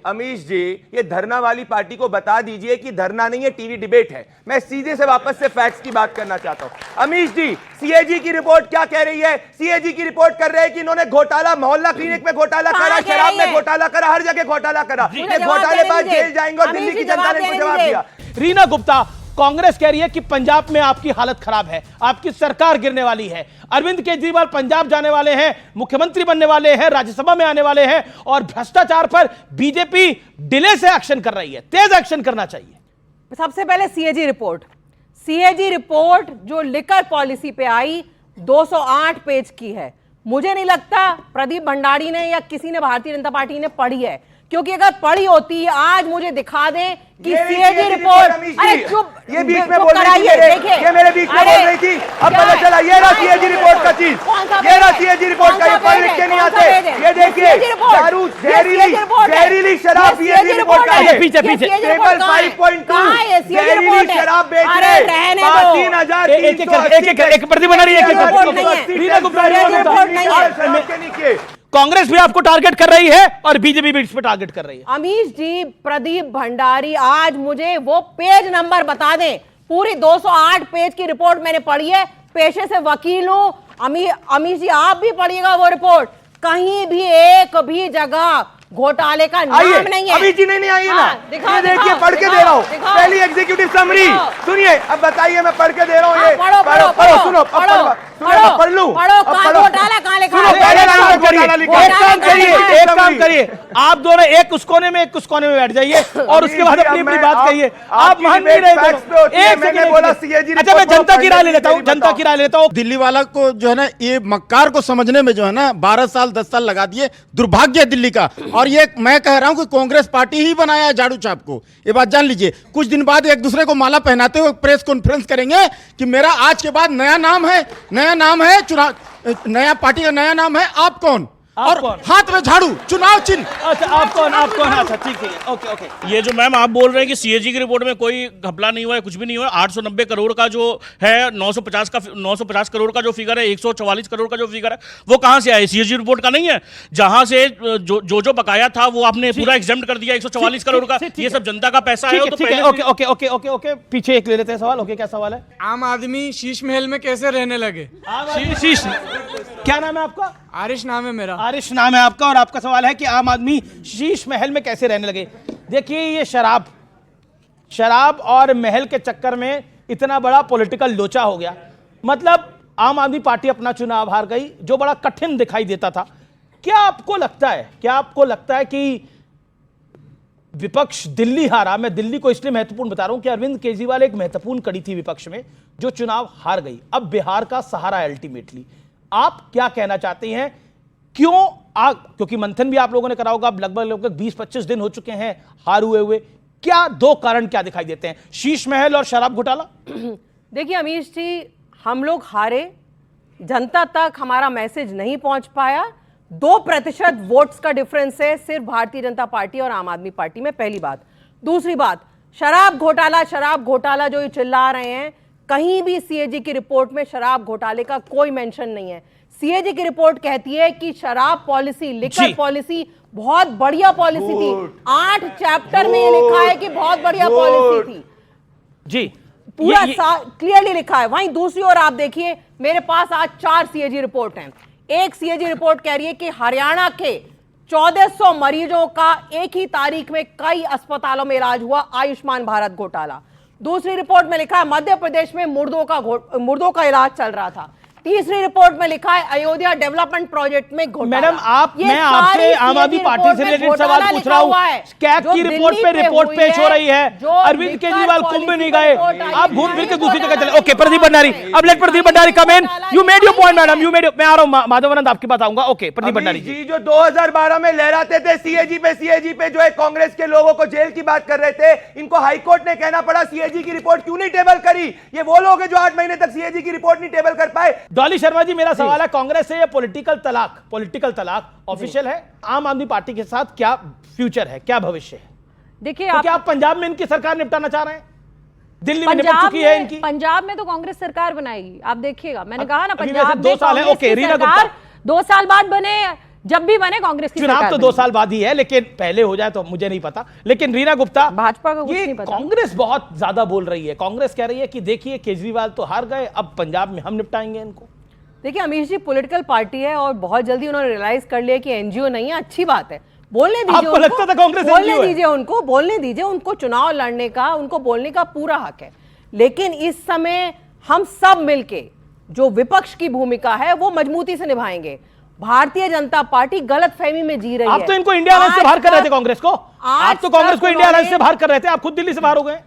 L: अमीश जी, ये धरना वाली पार्टी को बता दीजिए कि धरना नहीं है, टीवी डिबेट है। मैं सीधे से वापस से फैक्ट्स की बात करना चाहता हूं। अमीश जी, सीएजी की रिपोर्ट क्या कह रही है? सीएजी की रिपोर्ट कर रहे हैं कि इन्होंने घोटाला, मोहल्ला क्लिनिक में घोटाला करा, शराब में घोटाला करा, हर जगह घोटाला करा। ये घोटालेबाज जेल जाएंगे और दिल्ली की जनता ने इनको जवाब दिया।
A: रीना गुप्ता, कांग्रेस कह रही है कि पंजाब में आपकी हालत खराब है, आपकी सरकार गिरने वाली है। अरविंद केजरीवाल पंजाब जाने वाले हैं, मुख्यमंत्री बनने वाले हैं, राज्यसभा में आने वाले हैं और भ्रष्टाचार पर बीजेपी डिले से एक्शन कर रही है, तेज एक्शन करना चाहिए।
G: सबसे पहले सीएजी रिपोर्ट जो लिकर पॉलिसी पे आई 208 पेज की है। मुझे नहीं लगता प्रदीप भंडारी ने या किसी ने भारतीय जनता पार्टी ने पढ़ी है, क्योंकि अगर पढ़ी होती आज मुझे दिखा दें कि सीएजी रिपोर्ट।
L: अरे चुप, ये बीच में बोल रही थी, ये मेरे बीच में बोल रही थी। अब पता चला ये रहा सीएजी रिपोर्ट का चीज, ये रहा सीएजी रिपोर्ट का। ये पढ़ लिख के नहीं आते। ये देखिए, दारू, जहरीली शराब सीएजी रिपोर्ट का है।
A: पीछे
L: टेबल 5.2 जहरीली शराब बेच रहे 3,380।
A: एक प्रदीप भंडारी, कांग्रेस भी आपको टारगेट कर रही है और बीजेपी भी इस पे टारगेट कर रही है।
G: अमीश जी, प्रदीप भंडारी आज मुझे वो पेज नंबर बता दें। पूरी 208 पेज की रिपोर्ट मैंने पढ़ी है, पेशे से वकील हूं। अमीश जी, आप भी पढ़िएगा वो रिपोर्ट। कहीं भी एक भी जगह घोटाले का नाम नहीं है।
L: अभी जी नहीं आई है ना, ये देखिए पढ़ के दे रहा हूँ। पहली एग्जीक्यूटिव समरी सुनिए, अब बताइए, मैं पढ़ के दे रहा हूँ। ये पढ़ो, सुनो, पढ़ लूं।
G: घोटाला कहाँ लिखा है?
A: एक काम करिए, आप दोनों एक उस कोने में, एक उस कोने में बैठ जाइए और उसके बाद अपनी अपनी बात कहिए। आप मान नहीं रहे। अच्छा, मैं जनता की राय ले लेता हूँ,
O: दिल्ली वाला को जो है ना, ये मक्कार को समझने में जो है ना 12 साल 10 साल लगा दिए। दुर्भाग्य है दिल्ली का। और ये मैं कह रहा हूं कि कांग्रेस पार्टी ही बनाया है झाड़ू छाप को। ये बात जान लीजिए। कुछ दिन बाद एक दूसरे को माला पहनाते हुए प्रेस कॉन्फ्रेंस करेंगे कि मेरा आज के बाद नया नाम है चुनाव, नया पार्टी का नया नाम है आप कौन, और हाथ में झाड़ू, चुनाव चिन्ह।
A: अच्छा, आप कौन? अच्छा, ठीक है, ओके।
P: ये जो मैम आप बोल रहे हैं कि सीएजी की रिपोर्ट में कोई घपला नहीं हुआ है, कुछ भी नहीं हुआ है। 890 करोड़ का जो है, 950 करोड़ का जो फिगर है, 144 करोड़ का जो फिगर है, वो कहां से आया? सीएजी रिपोर्ट का नहीं है? जहां से जो बकाया था वो आपने पूरा एग्जेम्प्ट कर दिया 144 करोड़ का। ये सब जनता का पैसा है।
A: ओके, पीछे एक ले लेते हैं सवाल। ओके, क्या सवाल है?
Q: आम आदमी शीश महल में कैसे रहने लगे?
A: शीश, क्या नाम है आपका?
Q: आरिश नाम है मेरा।
A: आरिश नाम है आपका, और आपका सवाल है कि आम आदमी शीश महल में कैसे रहने लगे। देखिए, ये शराब और महल के चक्कर में इतना बड़ा पॉलिटिकल लोचा हो गया। मतलब आम आदमी पार्टी अपना चुनाव हार गई, जो बड़ा कठिन दिखाई देता था। क्या आपको लगता है कि विपक्ष दिल्ली हारा? मैं दिल्ली को इसलिए महत्वपूर्ण बता रहा हूं कि अरविंद केजरीवाल एक महत्वपूर्ण कड़ी थी विपक्ष में, जो चुनाव हार गई। अब बिहार का सहारा है अल्टीमेटली। आप क्या कहना चाहते हैं? क्योंकि मंथन भी आप लोगों ने करा होगा, अब लगभग 20-25 दिन हो चुके हैं हार हुए। क्या दो कारण क्या दिखाई देते हैं, शीश महल और शराब घोटाला?
G: देखिए अमीश जी, हम लोग हारे, जनता तक हमारा मैसेज नहीं पहुंच पाया। 2% वोट्स का डिफरेंस है सिर्फ भारतीय जनता पार्टी और आम आदमी पार्टी में, पहली बात। दूसरी बात, शराब घोटाला जो ये चिल्ला रहे हैं, कहीं भी सीएजी की रिपोर्ट में शराब घोटाले का कोई मेंशन नहीं है। सीएजी की रिपोर्ट कहती है कि शराब पॉलिसी, लिकर पॉलिसी बहुत बढ़िया पॉलिसी थी। 8 चैप्टर में ये लिखा है कि बहुत बढ़िया पॉलिसी थी
A: जी,
G: पूरा क्लियरली लिखा है। वहीं दूसरी ओर आप देखिए, मेरे पास आज 4 सीएजी रिपोर्ट हैं। एक सीएजी रिपोर्ट कह रही है कि हरियाणा के 1400 मरीजों का एक ही तारीख में कई अस्पतालों में इलाज हुआ, आयुष्मान भारत घोटाला। दूसरी रिपोर्ट में लिखा है मध्य प्रदेश में मुर्दों का इलाज चल रहा था। तीसरी रिपोर्ट में लिखा है अयोध्या डेवलपमेंट प्रोजेक्ट में घोटाला।
A: मैडम मैं आपसे आम आदमी पार्टी से रिलेटेड सवाल पूछ रहा हूँ। कैग की रिपोर्ट पे रिपोर्ट पेश हो रही है, अरविंद केजरीवाल कुंभ नहीं गए, आप घूम फिर के दूसरी जगह चले। ओके, प्रदीप भंडारी, अब let Pradeep Bhandari come in. You made your point madam, you made. मैं आ रहा हूँ माधवानंद, आपके पास आऊंगा। ओके, प्रदीप भंडारी
L: जी, जो 2012 में लहराते थे सीएजी पे जो है कांग्रेस के लोगों को जेल की बात कर रहे थे, इनको हाईकोर्ट ने कहना पड़ा सीएजी की रिपोर्ट क्यों नहीं टेबल करी। ये वो लोग हैं जो 8 महीने तक सीएजी की रिपोर्ट नहीं टेबल कर पाए।
A: डॉली शर्मा जी, मेरा सवाल है, कांग्रेस से ये पॉलिटिकल तलाक ऑफिशियल है, आम आदमी पार्टी के साथ क्या फ्यूचर है, क्या भविष्य है?
M: देखिए,
A: तो क्या आप पंजाब में इनकी सरकार निपटाना चाह रहे हैं? दिल्ली में निपट चुकी है इनकी।
M: पंजाब में तो कांग्रेस सरकार बनाएगी, आप देखिएगा। मैंने कहा ना,
A: अभी
M: पंजाब में
A: 2 साल है। ओके, रीना गुप्ता,
M: 2 साल बाद बने, जब भी बने कांग्रेस की
A: चुनाव
M: सरकार
A: तो 2 साल बाद ही है, लेकिन पहले हो जाए तो मुझे नहीं पता। लेकिन रीना गुप्ता,
M: भाजपा का कुछ
A: ये
M: नहीं पता।
A: कांग्रेस बहुत ज्यादा बोल रही है। कांग्रेस कह रही है कि देखिए केजरीवाल तो हार गए, अब पंजाब में हम निपटाएंगे इनको।
G: देखिए, अमीश जी पॉलिटिकल पार्टी है और बहुत जल्दी उन्होंने रियलाइज कर लिया कि एनजीओ नहीं है। अच्छी बात है, बोलने दीजिए
A: आपको लगता था कांग्रेस
G: बोलने
A: NGO है?
G: दीजिए उनको, बोलने दीजिए उनको। चुनाव लड़ने का, उनको बोलने का पूरा हक है। लेकिन इस समय हम सब मिलके जो विपक्ष की भूमिका है वो मजबूती से निभाएंगे। भारतीय जनता पार्टी गलत फहमी में जी रही है।
A: आप तो इनको इंडिया अलायंस से बाहर कर रहे थे कांग्रेस को, आप तो कांग्रेस को इंडिया अलायंस से बाहर कर रहे थे, आप खुद दिल्ली से बाहर हो गए।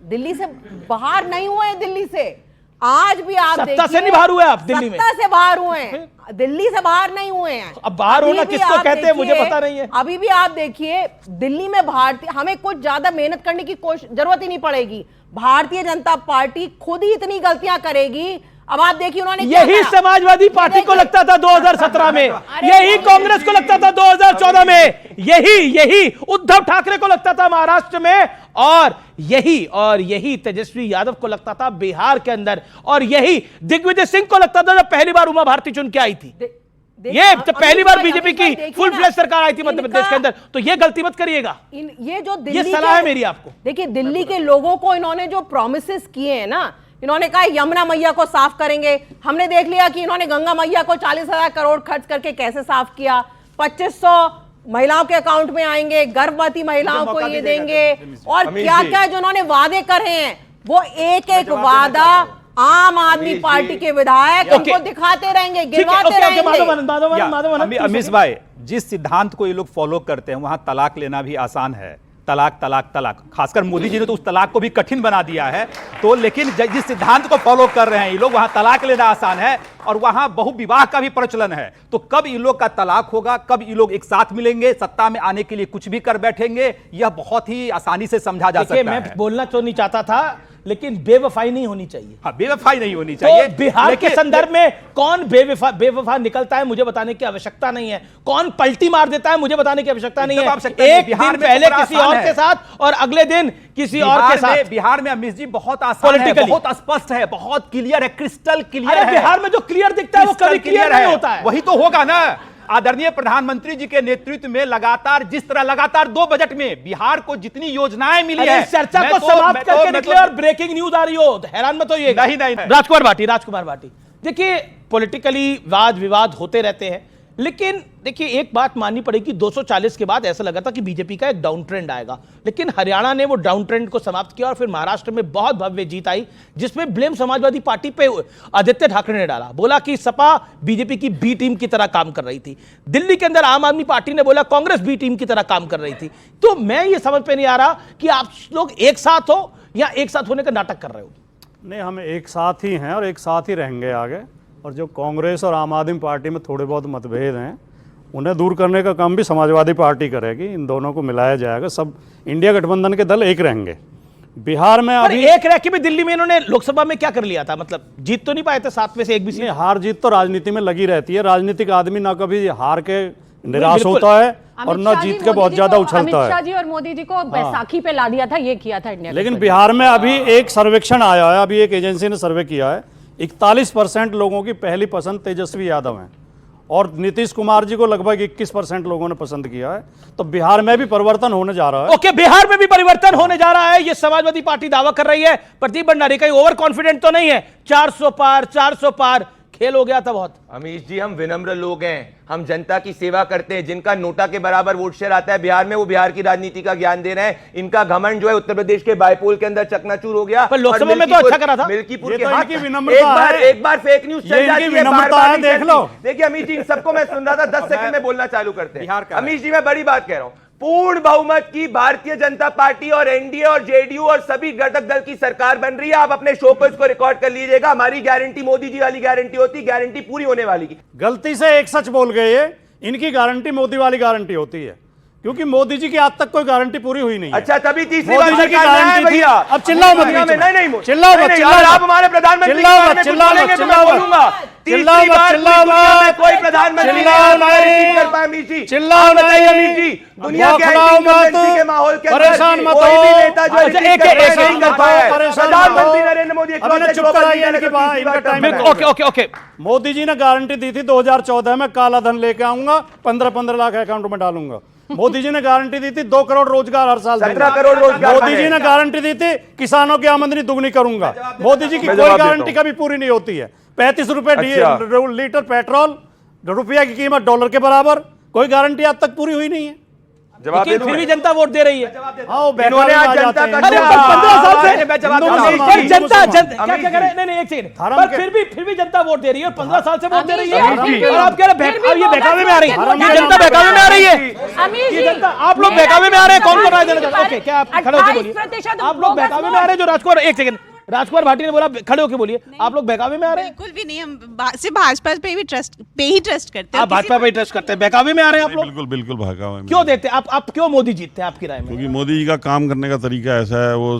G: दिल्ली से बाहर नहीं हुए हैं, दिल्ली से आज भी आप
A: सत्ता से नहीं बाहर हुए आप दिल्ली में?
G: सत्ता से बाहर हुए हैं, दिल्ली से बाहर नहीं हुए हैं।
A: अब बाहर होना किसको कहते हैं मुझे पता नहीं है।
G: अभी भी आप देखिए, दिल्ली में भारतीय, हमें कुछ ज्यादा मेहनत करने की जरूरत ही नहीं पड़ेगी। भारतीय जनता पार्टी खुद ही इतनी गलतियां करेगी। अब आप देखिए उन्होंने
A: यही समाजवादी पार्टी को लगता था 2017 में, यही कांग्रेस को लगता था 2014 में, यही उद्धव ठाकरे को लगता था महाराष्ट्र में, और यही तेजस्वी यादव को लगता था बिहार के अंदर, और यही दिग्विजय सिंह को लगता था जब पहली बार उमा भारती चुन के आई थी। ये जब पहली बार बीजेपी की फुल फ्लैश सरकार आई थी मध्य प्रदेश के अंदर, तो ये गलती मत करिएगा।
G: ये जो
A: ये सलाह है मेरी आपको।
G: देखिए, दिल्ली के लोगों को इन्होंने जो प्रॉमिसेस किए हैं ना, इन्होंने कहा यमुना मैया को साफ करेंगे। हमने देख लिया कि इन्होंने गंगा मैया को 40,000 करोड़ खर्च करके कैसे साफ किया। 2500 महिलाओं के अकाउंट में आएंगे, गर्भवती महिलाओं को ये देंगे, और क्या क्या जो उन्होंने वादे कर रहे हैं, वो एक एक वादा आम आदमी पार्टी के विधायक उनको दिखाते रहेंगे, गिरवाते रहेंगे।
K: अमीश भाई, जिस सिद्धांत को ये लोग फॉलो करते हैं, वहां तलाक लेना भी आसान है। तलाक तलाक तलाक, खासकर मोदी जी ने तो उस तलाक को भी कठिन बना दिया है। तो लेकिन जिस सिद्धांत को फॉलो कर रहे हैं ये लोग, वहां तलाक लेना आसान है और वहां बहुविवाह का भी प्रचलन है। तो कब इन लोग का तलाक होगा, कब ये लोग एक साथ मिलेंगे, सत्ता में आने के लिए कुछ भी कर बैठेंगे, यह बहुत ही आसानी से समझा जा सकता है।
A: मैं बोलना तो नहीं चाहता था, लेकिन बेवफाई नहीं होनी चाहिए।
K: हाँ, बेवफाई नहीं होनी चाहिए।
A: तो बिहार के संदर्भ में कौन बेवफा निकलता है मुझे बताने की आवश्यकता नहीं है, कौन पलटी मार देता है मुझे बताने की आवश्यकता नहीं है। एक दिन पहले किसी और के साथ और अगले दिन किसी और के साथ।
K: बिहार में अमीश जी बहुत आसान है, बहुत स्पष्ट है, बहुत क्लियर है, क्रिस्टल क्लियर है।
A: बिहार में जो क्लियर दिखता है वो कभी क्लियर नहीं होता है।
K: वही तो होगा ना। आदरणीय प्रधानमंत्री जी के नेतृत्व में लगातार 2 बजट में बिहार को जितनी योजनाएं मिली है,
A: चर्चा को समाप्त करके निकले और ब्रेकिंग न्यूज आ रही हो, हैरान मत होइए।
K: नहीं।
A: राजकुमार भाटी, देखिए पॉलिटिकली वाद विवाद होते रहते हैं, लेकिन देखिए एक बात माननी पड़ेगी, 240 के बाद ऐसा लगा था कि बीजेपी का एक डाउन ट्रेंड आएगा, लेकिन हरियाणा ने वो डाउन ट्रेंड को समाप्त किया और फिर महाराष्ट्र में बहुत भव्य जीत आई, जिसमें ब्लेम समाजवादी पार्टी पे आदित्य ठाकरे ने डाला। बोला कि सपा बीजेपी की बी टीम की तरह काम कर रही थी। दिल्ली के अंदर आम आदमी पार्टी ने बोला कांग्रेस बी टीम की तरह काम कर रही थी। तो मैं ये समझ पे नहीं आ रहा कि आप लोग एक साथ हो या एक साथ होने का नाटक कर रहे हो।
N: नहीं, हम एक साथ ही हैं और एक साथ ही रहेंगे आगे। और जो कांग्रेस और आम आदमी पार्टी में थोड़े बहुत मतभेद हैं, उन्हें दूर करने का काम भी समाजवादी पार्टी करेगी। इन दोनों को मिलाया जाएगा, सब इंडिया गठबंधन के दल एक रहेंगे। बिहार में अभी
A: एक रह के भी दिल्ली में इन्होंने लोकसभा में क्या कर लिया था, मतलब जीत तो नहीं पाए थे, 7 में से एक भी सीट।
N: हार जीत तो राजनीति में लगी रहती है। राजनीतिक आदमी ना कभी हार के निराश
G: बिल्कुल।
N: होता है और न जीत के बहुत ज्यादा उछलता
M: अमित शाह
N: है।
M: जी और मोदी जी को बैसाखी पे ला दिया था, ये किया था इंडिया।
N: लेकिन बिहार में अभी एक सर्वेक्षण आया है, अभी एक एजेंसी ने सर्वे किया है, 41% लोगों की पहली पसंद तेजस्वी यादव है और नीतीश कुमार जी को लगभग 21% लोगों ने पसंद किया है। तो बिहार में भी परिवर्तन होने जा रहा है।
A: ओके, बिहार में भी परिवर्तन होने जा रहा है, ये समाजवादी पार्टी दावा कर रही है। प्रदीप भंडारी कहीं ओवर कॉन्फिडेंट तो नहीं है? 400 पार, 400 पार, खेल हो गया था बहुत।
L: अमीश जी, हम विनम्र लोग हैं, हम जनता की सेवा करते हैं। जिनका नोटा के बराबर वोट शेयर आता है बिहार में, वो बिहार की राजनीति का ज्ञान दे रहे हैं। इनका घमंड जो है उत्तर प्रदेश के बायपोल के अंदर चकनाचूर हो गया।
A: पर लोकसभा में तो अच्छा करा था।
L: मिल्कीपुर
N: ये
L: के
N: तो
L: हाथ
N: इनकी विनम्रता है।
L: एक बार फेक न्यूज चल
N: ये
L: जाती
N: इनकी
L: है,
N: विनम्रता
L: बार-बार
N: है,
L: नहीं
N: देख
L: चलती।
N: लो।
L: देखिए अमीश जी, इन सबको मैं सुन रहा था, 10 सेकंड में बोलना चालू करते हैं।
K: बिहार का
L: अमीश जी, मैं बड़ी बात कह रहा हूं। पूर्ण बहुमत की भारतीय जनता पार्टी और एनडीए और जेडीयू और सभी घटक दल की सरकार बन रही है। आप अपने शो को इसको रिकॉर्ड कर लीजिएगा। हमारी गारंटी मोदी जी वाली गारंटी होती, गारंटी पूरी होने वाली की।
N: गलती से एक सच बोल गए ये, इनकी गारंटी मोदी वाली गारंटी होती है, क्योंकि मोदी जी की आज तक कोई गारंटी पूरी हुई नहीं है।
L: अच्छा, तभी तीसरी बार
N: मोदी जी की
L: सरकार में आए
N: गारंटी थी।
L: भैया।
N: अब चिल्लाओ मत,
L: नहीं, नहीं,
N: चिल्लाओ मत,
L: अगर आप हमारे प्रधानमंत्री के बारे में कुछ
N: चिल्लाओ
L: बोलेंगे
N: मत,
L: तो मैं बोलूंगा। तीसरी बार पूरी दुनिया में कोई प्रधानमंत्री
N: चिल्लाओ
L: नहीं कर पाया। अमीश जी,
N: चिल्लाओ
L: आप बताइए
N: नहीं।
L: अमीश जी, दुनिया के
N: बौखलाओ
L: एंटी के माहौल के अंदर
N: परेशान मत
L: कोई भी
N: हो।
L: नेता जो
N: अच्छा,
L: नहीं कर पाया है।
N: परेशान मत
L: प्रधानमंत्री
N: हो।
L: नरेंद्र मोदी
N: अब इन्हें चुप कराइए, इनकी बात, इनका time.
A: Okay okay okay,
N: Modi ji ने गारंटी दी थी 2014 में काला धन लेके आऊंगा, 15-15 लाख अकाउंट में डालूंगा। मोदी जी ने गारंटी दी थी 2 करोड़ रोजगार हर साल
L: 17 करोड़ रोजगार
N: मोदी जी ने गारंटी दी थी किसानों की आमदनी दुगनी करूंगा। मोदी जी की कोई गारंटी कभी पूरी नहीं होती है। 35 रुपए लीटर पेट्रोल, रुपया की कीमत डॉलर के बराबर, कोई गारंटी आज तक पूरी हुई नहीं है।
A: लेकिन फिर भी जनता वोट दे रही है।
L: इन्होंने आज जनता का
A: अरे 15 साल से पर जनता क्या क्या करे? नहीं एक सेकंड,
N: धर्म
A: पर
N: के-
A: फिर भी जनता वोट दे रही है और 15 साल से वोट दे रही है।
M: अमीश जी,
A: और आप कह रहे
M: फिर भी
A: अब ये बहकावे में आ रही है,
M: धर्म
A: ये
M: के-
A: जनता बहकावे में आ रही है।
M: अमीश
A: ये
M: जी,
A: जनता, आप लोग
M: मेरा
A: बहकावे में आ रहे हैं। कौन
M: विधानसभा
A: राय देना
M: सीट
A: चाहते हैं?
M: पर
A: ओके, क्या आप खड़े होकर बोलिए।
M: 28%
A: आप लोग बहकावे में आ रहे हैं। जो राजकुमार, एक सेकंड, राजकुमार भाटी ने बोला खड़े होकर बोलिए, आप लोग बहकावे में आ रहे हैं?
R: बिल्कुल भी नहीं, हम सिर्फ भाजपा पे ही ट्रस्ट करते हैं।
A: आप भाजपा पे ट्रस्ट करते हैं, बहकावे में आ रहे हैं आप लोग?
J: बिल्कुल बिल्कुल भागा हुआ है।
A: क्यों देते हैं आप क्यों मोदी जीतते हैं आपकी राय में?
J: क्योंकि मोदी जी का काम करने का तरीका ऐसा है, वो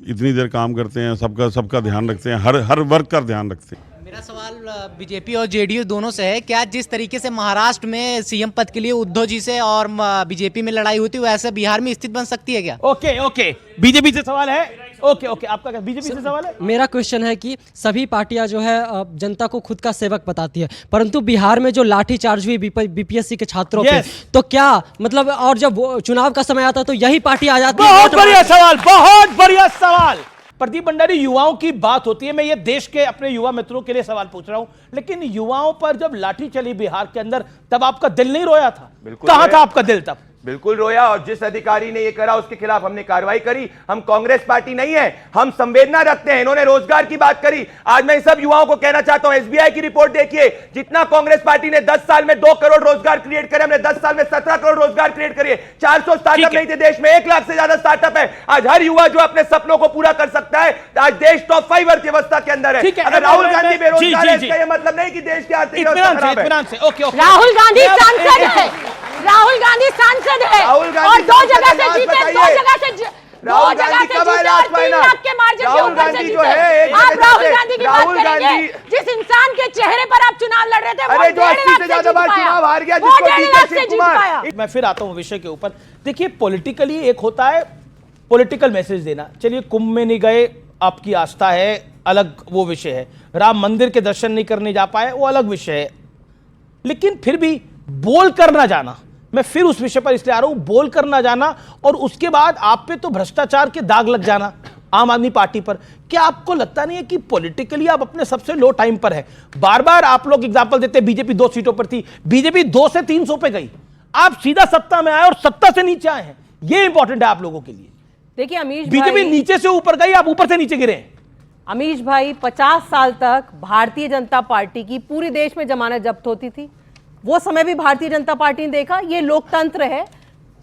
J: इतनी देर काम करते हैं, सबका ध्यान रखते हैं, हर वर्ग का ध्यान रखते हैं।
Q: मेरा सवाल बीजेपी और जेडीयू दोनों से है। क्या जिस तरीके से महाराष्ट्र में सीएम पद के लिए उद्धव जी से और बीजेपी में लड़ाई हुई थी, वैसे बिहार में स्थिति बन सकती है क्या?
A: ओके ओके, बीजेपी से सवाल है। ओके ओके, आपका क्या बीजेपी से सवाल है?
Q: मेरा क्वेश्चन है कि सभी पार्टियां जो है जनता को खुद का सेवक बताती है, परंतु बिहार में जो लाठीचार्ज हुई बीपीएससी के छात्रों पे, तो क्या मतलब, और जब चुनाव का समय आता तो यही पार्टी आ जाती है?
A: बहुत बढ़िया सवाल, बहुत बढ़िया सवाल। प्रदीप भंडारी, युवाओं की बात होती है, मैं ये देश के अपने युवा मित्रों के लिए सवाल पूछ रहा हूं, लेकिन युवाओं पर जब लाठी चली बिहार के अंदर, तब आपका दिल नहीं रोया था? कहां था आपका दिल तब?
L: बिल्कुल रोया, और जिस अधिकारी ने ये करा उसके खिलाफ हमने कार्रवाई करी। हम कांग्रेस पार्टी नहीं है, हम संवेदना रखते हैं। इन्होंने रोजगार की बात करी। आज मैं सब युवाओं को कहना चाहता हूं, एसबीआई की रिपोर्ट देखिए, जितना कांग्रेस पार्टी ने 10 साल में 2 करोड़ रोजगार क्रिएट करे, हमने 10 साल में 17 करोड़ रोजगार क्रिएट करे। 400 स्टार्टअप नहीं थे देश में, 1 लाख से ज्यादा स्टार्टअप है। आज हर युवा जो अपने सपनों को पूरा कर सकता है, आज देश टॉप 5 अर्थव्यवस्था के अंदर है। अगर राहुल गांधी बेरोजगार है, इसका यह मतलब नहीं कि देश की आर्थिक व्यवस्था खराब है।
M: राहुल गांधी सांसद है, राहुल गांधी सांसद है, और 2 जगह से जीते, 2 जगह से जीते, और 3 लाख के मार्जिन के ऊपर से जीते। आप राहुल गांधी की बात करेंगे, जिस इंसान के चेहरे पर आप चुनाव लड़ रहे थे, वो 1.5 लाख से जीत पाया, वो 1.5 लाख से जीत पाया।
A: मैं फिर आता हूं विषय के ऊपर। देखिए, पॉलिटिकली एक होता है पॉलिटिकल मैसेज देना। चलिए, कुंभ में नहीं गए, आपकी आस्था है, अलग वो विषय है। राम मंदिर के दर्शन नहीं करने जा पाए, वो अलग विषय है। लेकिन फिर भी बोल कर ना जाना, मैं फिर उस विषय पर इसलिए आ रहा हूं, बोल कर ना जाना, और उसके बाद आप पे तो भ्रष्टाचार के दाग लग जाना आम आदमी पार्टी पर। क्या आपको लगता नहीं है कि पॉलिटिकली आप अपने सबसे लो टाइम पर है? बार बार आप लोग एग्जांपल देते हैं, बीजेपी 2 सीटों पर थी, बीजेपी 2 से 300 पे गई, आप सीधा सत्ता में आए और सत्ता से नीचे आए हैं। ये इंपॉर्टेंट है आप लोगों के लिए।
G: देखिए अमीश
A: बीजेपी
G: भाई,
A: नीचे से ऊपर गई, आप ऊपर से नीचे गिरे हैं।
G: अमीश भाई, 50 साल तक भारतीय जनता पार्टी की पूरे देश में जमानत जब्त होती थी। वो समय भी भारतीय जनता पार्टी ने देखा। ये लोकतंत्र है,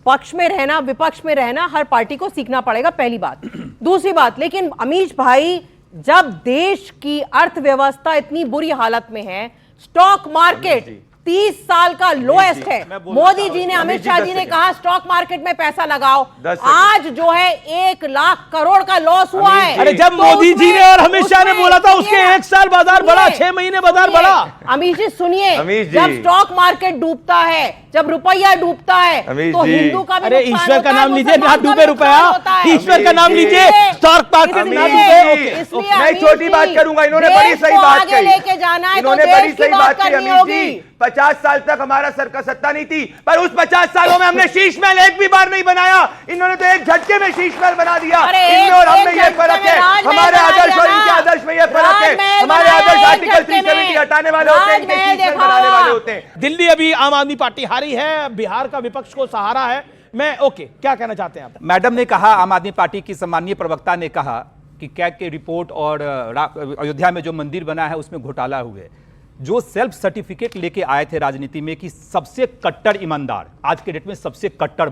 G: पक्ष में रहना विपक्ष में रहना हर पार्टी को सीखना पड़ेगा, पहली बात। दूसरी बात, लेकिन अमीश भाई, जब देश की अर्थव्यवस्था इतनी बुरी हालत में है, स्टॉक मार्केट 30 साल का लोएस्ट है। मोदी जी ने, अमित शाह जी ने कहा स्टॉक मार्केट में पैसा लगाओ, आज जो है 1 लाख करोड़ का लॉस हुआ है।
A: अरे जब मोदी जी ने और अमित शाह ने बोला था उसके 1 साल बाजार बढ़ा, 6 महीने बाजार बढ़ा।
G: अमित जी सुनिए, जब स्टॉक मार्केट डूबता है, जब रुपया डूबता है, तो हिंदू का भी,
A: अरे ईश्वर का नाम लीजिए, ना डूबे रुपया, ईश्वर का नाम लीजिए, स्टॉक मार्केट ना डूबे।
L: मैं छोटी बात करूंगा, इन्होंने बड़ी सही बात कही,
G: लेके जाना है,
L: इन्होंने बड़ी सही बात कही अमित जी। 50 साल तक हमारा सरकार सत्ता नहीं थी, पर उस 50 सालों में हमने शीश महल एक भी बार नहीं बनाया। इन्होंने तो एक झटके में शीश महल बना दिया। इनमें और हम में ये फर्क है, हमारे आदर्श और इनके आदर्श में ये फर्क है। हमारे आदर्श आर्टिकल 370 हटाने वाले होते हैं, इनके शीश महल बनाने वाले होते हैं।
A: दिल्ली अभी आम आदमी पार्टी हारी है, बिहार का विपक्ष को सहारा है। मैं ओके, क्या कहना चाहते हैं आप?
K: मैडम ने कहा, आम आदमी पार्टी की सम्मानीय प्रवक्ता ने कहा कि कैग के रिपोर्ट और अयोध्या में जो मंदिर बना है उसमें घोटाला हुए। जो सेल्फ सर्टिफिकेट लेके आए थे राजनीति में कि सबसे कट्टर ईमानदार, आज के डेट में सबसे कट्टर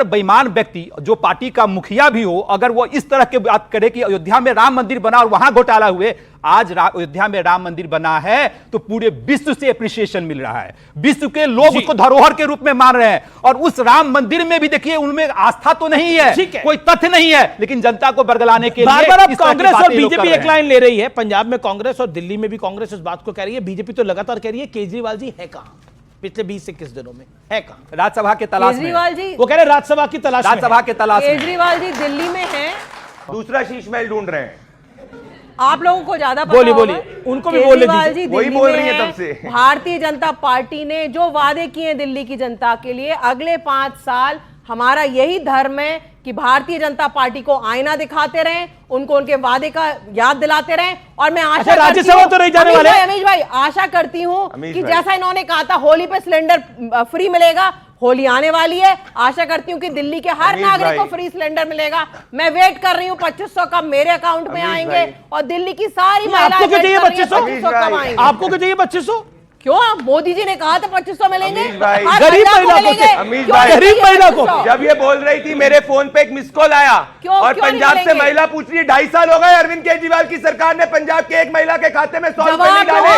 K: बेईमान व्यक्ति जो पार्टी का मुखिया भी हो, अगर वो इस तरह की बात करे कि अयोध्या में राम मंदिर बना और वहां घोटाला हुए, आज अयोध्या में राम मंदिर बना है तो पूरे विश्व से एप्रिसिएशन मिल रहा है, विश्व के लोग उसको धरोहर के रूप में मान रहे हैं। और उस राम मंदिर में भी देखिए उनमें आस्था तो नहीं है, कोई तथ्य नहीं है, लेकिन जनता को बरगलाने के लिए
A: बार-बार अब कांग्रेस और बीजेपी एक लाइन ले रही है। पंजाब में कांग्रेस और दिल्ली में भी कांग्रेस इस बात को कह रही है, बीजेपी तो लगातार कह रही है केजरीवाल जी है कहां, पिछले 20-21 दिनों में है कहां?
K: राज्यसभा के तलाश में।
G: केजरीवाल जी,
A: वो कह रहे राज्यसभा की तलाश में,
K: राज्यसभा के तलाश में।
G: केजरीवाल जी दिल्ली में हैं,
L: दूसरा शीश महल ढूंढ रहे हैं।
G: आप लोगों को ज्यादा पता
A: बोलिए
G: होगा।
A: उनको भी बोलने
G: केजरीवाल जी
L: वही
G: दिल्ली
L: बोल
G: में
L: रही है
G: हैं।
L: तब से।
G: भारतीय जनता पार्टी ने जो वादे किए हैं दिल्ली की जनता के लिए, अगले 5 साल हमारा यही धर्म है कि भारतीय जनता पार्टी को आईना दिखाते रहें, उनको उनके वादे का याद दिलाते रहें। और मैं आशा
A: राज्यसभा तो नहीं जाने वाले।
G: अमीश भाई आशा करती हूँ कि जैसा इन्होंने कहा था होली पे सिलेंडर फ्री मिलेगा, होली आने वाली है, आशा करती हूँ कि दिल्ली के हर नागरिक को फ्री सिलेंडर मिलेगा। मैं वेट कर रही हूँ 2500 कब मेरे अकाउंट में आएंगे और दिल्ली की सारी महिलाएं
A: आपको क्या चाहिए
G: 2500 कब आएंगे?
A: आपको क्या चाहिए 2500?
G: क्यों? मोदी जी ने कहा था 2500 मिलेंगे,
L: गरीब
G: महिला को।
L: जब ये बोल रही थी मेरे फोन पे एक मिस कॉल आया और पंजाब से महिला पूछ रही है 2.5 साल हो गए अरविंद केजरीवाल की सरकार ने पंजाब के एक महिला के खाते में 100 रुपए नहीं डाले,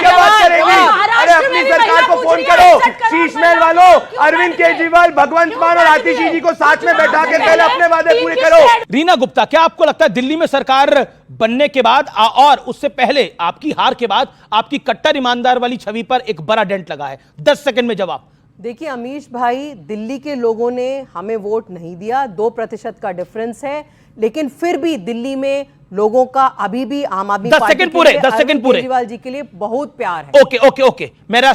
L: क्या बात करेंगी? अरे अपनी सरकार को फोन करो, शीश महल वालों, अरविंद केजरीवाल, भगवंत मान और आतिशी जी को साथ में बैठा के पहले अपने वादे पूरे करो।
A: रीना गुप्ता, क्या आपको लगता है दिल्ली में सरकार बनने के बाद और उससे पहले आपकी हार के बाद आपकी कट्टर ईमानदार वाली छवि पर एक बड़ा डेंट लगा है? 10 सेकंड में जवाब।
G: देखिए अमीश भाई, दिल्ली के लोगों ने हमें वोट नहीं दिया, 2% का डिफरेंस है, लेकिन फिर भी दिल्ली में लोगों का अभी भी आम आदमी पार्टी के लिए,
A: 10 सेकंड पूरे,
G: केजरीवाल जी के लिए बहुत प्यार है।
A: ओके। मेरा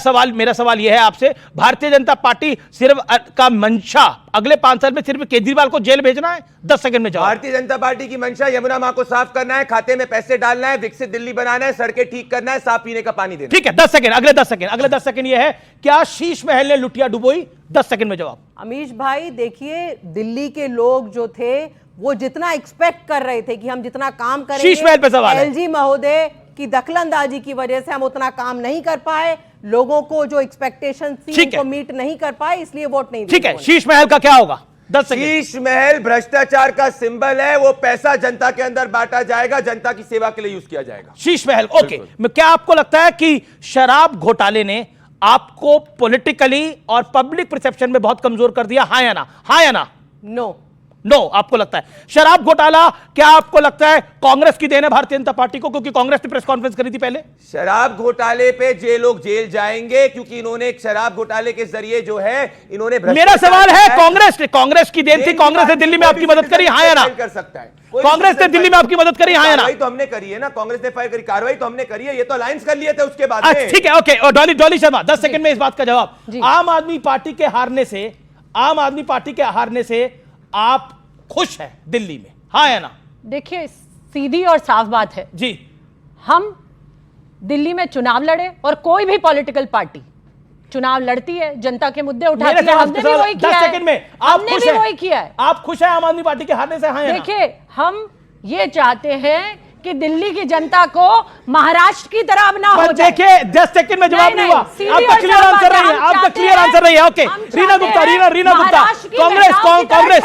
A: सवाल यह है आपसे, भारतीय जनता पार्टी सिर्फ का मंशा अगले 5 साल में सिर्फ केजरीवाल को जेल भेजना है? 10 सेकंड में जवाब।
L: भारतीय जनता पार्टी की मंशा यमुना मां को साफ करना है, खाते में पैसे डालना है, विकसित दिल्ली बनाना है, सड़कें ठीक करना है, साफ पीने का पानी देना।
A: ठीक है, 10 सेकंड, अगले 10 सेकंड यह है, क्या शीश महल ने लुटिया डुबोई? 10 सेकंड में जवाब।
G: अमीश भाई देखिए, दिल्ली के लोग जो थे वो जितना एक्सपेक्ट कर रहे थे कि हम जितना काम करेंगे,
A: शीश महल पे सवाल है।
G: एलजी महोदय की दखलंदाजी की वजह से हम उतना काम नहीं कर पाए, लोगों को जो एक्सपेक्टेशन थी उनको मीट नहीं कर पाए, इसलिए वोट नहीं।
A: ठीक है, शीश महल का क्या होगा? 10 सेकंड।
L: शीश महल भ्रष्टाचार का सिंबल है, वो पैसा जनता के अंदर बांटा जाएगा, जनता की सेवा के लिए यूज किया जाएगा।
A: शीश महल, ओके। क्या आपको लगता है कि शराब घोटाले ने आपको पॉलिटिकली और पब्लिक परसेप्शन में बहुत कमजोर कर दिया? हाँ या ना? हाँ या ना? नो आपको लगता है? शराब घोटाला क्या आपको लगता है कांग्रेस की देन है भारतीय जनता पार्टी को, क्योंकि कांग्रेस ने प्रेस कॉन्फ्रेंस करी थी पहले?
L: शराब घोटाले पे जे लोग जेल जाएंगे क्योंकि इन्होंने शराब घोटाले के जरिए जो है इन्होंने
A: मेरा सवाल है, कांग्रेस की देन थी, कांग्रेस ने दिल्ली में आपकी मदद करी? हाँ या ना?
L: कर सकता है
A: कांग्रेस ने दिल्ली में आपकी मदद करी? हाँ या ना?
L: कार्रवाई तो हमने करी है ना, कांग्रेस ने फायर करी, कार्रवाई तो हमने करी है, ये तो अलायंस कर लिए थे उसके बाद।
A: ठीक है, ओके। और डॉली शर्मा, 10 सेकंड में इस बात का जवाब। आम आदमी पार्टी के हारने से आप खुश है दिल्ली में? हाँ या ना?
M: देखिए सीधी और साफ बात है
A: जी,
M: हम दिल्ली में चुनाव लड़े और कोई भी पॉलिटिकल पार्टी चुनाव लड़ती है, जनता के मुद्दे उठाती है, हमने भी वही किया है।
A: 10 सेकंड में आप खुश हैं?
M: वही किया है।
A: आप खुश हैं आम आदमी पार्टी के हारने से? हाँ या ना?
M: देखिए हम ये चाहते हैं कि दिल्ली की जनता को महाराष्ट्र की तरह अब ना हो जाए।
A: देखिए 10 सेकंड में जवाब नहीं हुआ, आपका क्लियर आंसर रही है, आपका क्लियर आंसर रही है। ओके, रीना गुप्ता, कांग्रेस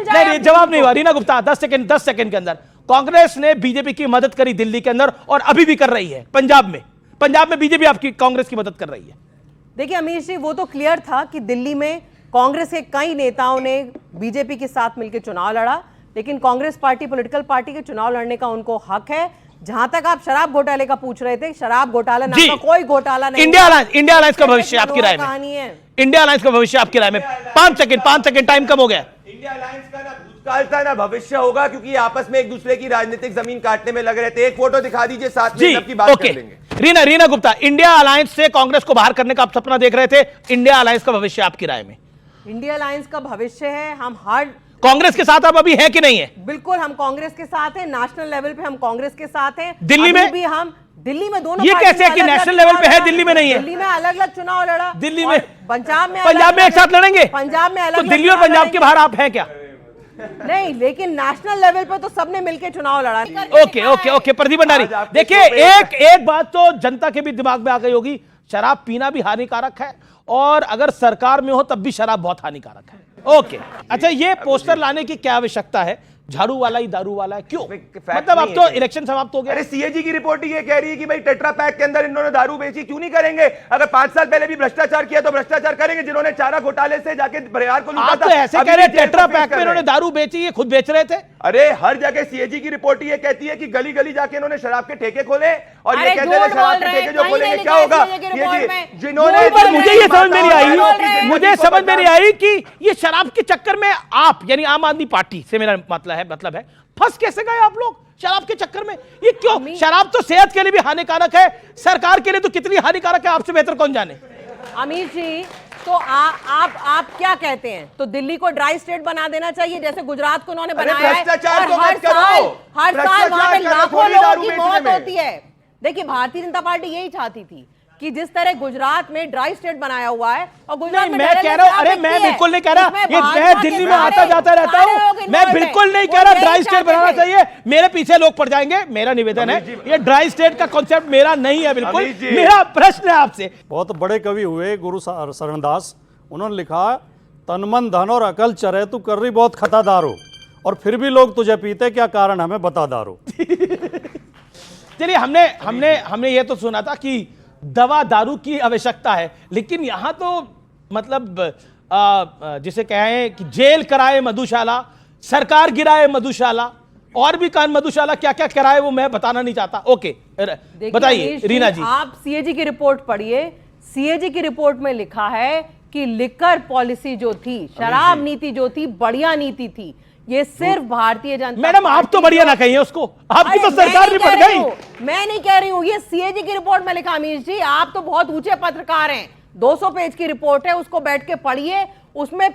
A: नहीं, जवाब नहीं हुआ। रीना गुप्ता, 10 सेकंड के अंदर, कांग्रेस ने बीजेपी की मदद करी दिल्ली के अंदर और अभी भी कर रही है पंजाब में। पंजाब में बीजेपी आपकी कांग्रेस की मदद कर रही है।
G: देखिए अमीश जी, वो तो क्लियर था कि दिल्ली में कांग्रेस के कई नेताओं ने बीजेपी के साथ मिलकर चुनाव लड़ा, लेकिन कांग्रेस पार्टी पॉलिटिकल पार्टी के चुनाव लड़ने का उनको हक है। जहां तक आप शराब घोटाले का पूछ रहे थे, शराब घोटाला नाम का कोई घोटाला नहीं।
A: इंडिया अलायंस का भविष्य आपकी राय में?
G: कहानी है
A: इंडिया अलायंस का भविष्य आपकी राय में? 5 सेकंड टाइम कम हो गया।
L: इंडिया अलायंस का ना भूतकाल था ना भविष्य होगा, क्योंकि ये आपस में एक दूसरे की राजनीतिक जमीन काटने में लग रहे थे। एक फोटो दिखा दीजिए साथ में, सबकी बात कर लेंगे।
A: रीना गुप्ता, इंडिया अलायंस से कांग्रेस को बाहर करने का आप सपना देख रहे थे, इंडिया अलायंस का भविष्य आपकी राय में?
G: इंडिया अलायंस का भविष्य है, हम हर
A: कांग्रेस के साथ आप अभी है कि नहीं है?
G: बिल्कुल हम कांग्रेस के साथ हैं, नेशनल लेवल पे हम कांग्रेस के साथ हैं।
A: दिल्ली में
G: भी हम दिल्ली में दोनों,
A: ये कैसे है कि नेशनल लेवल पे है, दिल्ली में नहीं है?
G: दिल्ली में अलग अलग चुनाव लड़ा,
A: दिल्ली में,
G: पंजाब में
A: एक साथ लड़ेंगे?
G: पंजाब में अलग,
A: तो दिल्ली और पंजाब के बाहर आप हैं क्या?
G: नहीं, लेकिन नेशनल लेवल पे तो सबने मिलकर चुनाव लड़ा।
A: ओके प्रदीप भंडारी, देखिए एक बात तो जनता के भी दिमाग में आ गई होगी, शराब पीना भी हानिकारक है और अगर सरकार में हो तब भी शराब बहुत हानिकारक है। ओके, अच्छा, ये पोस्टर लाने की क्या आवश्यकता है? झाड़ू वाला ही दारू वाला है, क्यों? मतलब अब तो इलेक्शन समाप्त हो गया।
L: अरे सीएजी की रिपोर्ट ये कह रही है कि भाई टेट्रा पैक के अंदर इन्होंने दारू बेची, क्यों नहीं करेंगे? अगर 5 साल पहले भी भ्रष्टाचार किया तो भ्रष्टाचार करेंगे। जिन्होंने चारा घोटाले से जाके परिवार को लूटा
A: था, तो ऐसे कह रहे टेट्रा पैक में इन्होंने दारू बेची, ये खुद बेच रहे थे।
L: अरे हर जगह सीएजी की रिपोर्ट ये कहती है कि गली गली जाके इन्होंने शराब के ठेके खोले और ये कहते हैं शराब के ठेके जो खोलेंगे क्या होगा? जिन्होंने,
A: मुझे ये समझ में नहीं आई कि ये शराब के चक्कर में आप यानी आम आदमी पार्टी से मेरा मतलब है फंस कैसे गए आप लोग शराब के चक्कर में? ये क्यों? शराब तो सेहत के लिए भी हानिकारक है, सरकार के लिए तो कितनी हानिकारक है आपसे बेहतर कौन जाने।
G: अमीर जी, तो आप क्या कहते हैं? तो दिल्ली को ड्राई स्टेट बना देना चाहिए जैसे गुजरात को उन्होंने बनाया है, और हर साल वहां पे लाखों लोगों की मौत होती है। देखिए भारतीय जनता पार्टी यही चाहती थी कि जिस तरह गुजरात में ड्राई स्टेट बनाया हुआ है और गुजरात में, मैं कह रहा हूं, अरे मैं बिल्कुल नहीं कह रहा, ये मैं दिल्ली में आता जाता रहता हूं, मैं बिल्कुल नहीं कह रहा ड्राई स्टेट बनाना चाहिए। मेरे पीछे लोग पड़ जाएंगे, मेरा निवेदन है, ये ड्राई स्टेट का कॉन्सेप्ट मेरा नहीं है बिल्कुल। मेरा प्रश्न है आपसे,
N: बहुत बड़े कवि हुए गुरु शरणदास, उन्होंने लिखा, तन मन धन और अकल चरे तू कर रही बहुत खतादार हो, और फिर भी लोग तुझे पीते, क्या कारण हमें बता दारो।
A: चलिए, हमने ये तो सुना था कि दवा दारू की आवश्यकता है, लेकिन यहां तो मतलब जिसे कहें कि जेल कराए मधुशाला, सरकार गिराए मधुशाला, और भी कान मधुशाला क्या क्या कराए वो मैं बताना नहीं चाहता। ओके, बताइए रीना जी।
G: आप सीएजी की रिपोर्ट पढ़िए, सीएजी की रिपोर्ट में लिखा है कि लिकर पॉलिसी जो थी, शराब नीति जो थी, बढ़िया नीति थी। ये सिर्फ भारतीय जनता,
A: मैडम आप तो बढ़िया ना कहिए उसको, आपकी तो सरकार भी बढ़ गई।
G: मैं नहीं कह रही हूं, ये सीएजी की रिपोर्ट में लिखा। अमीश जी, आप तो बहुत ऊंचे पत्रकार हैं, 200 पेज की रिपोर्ट है, उसको बैठ के पढ़िए, उसमें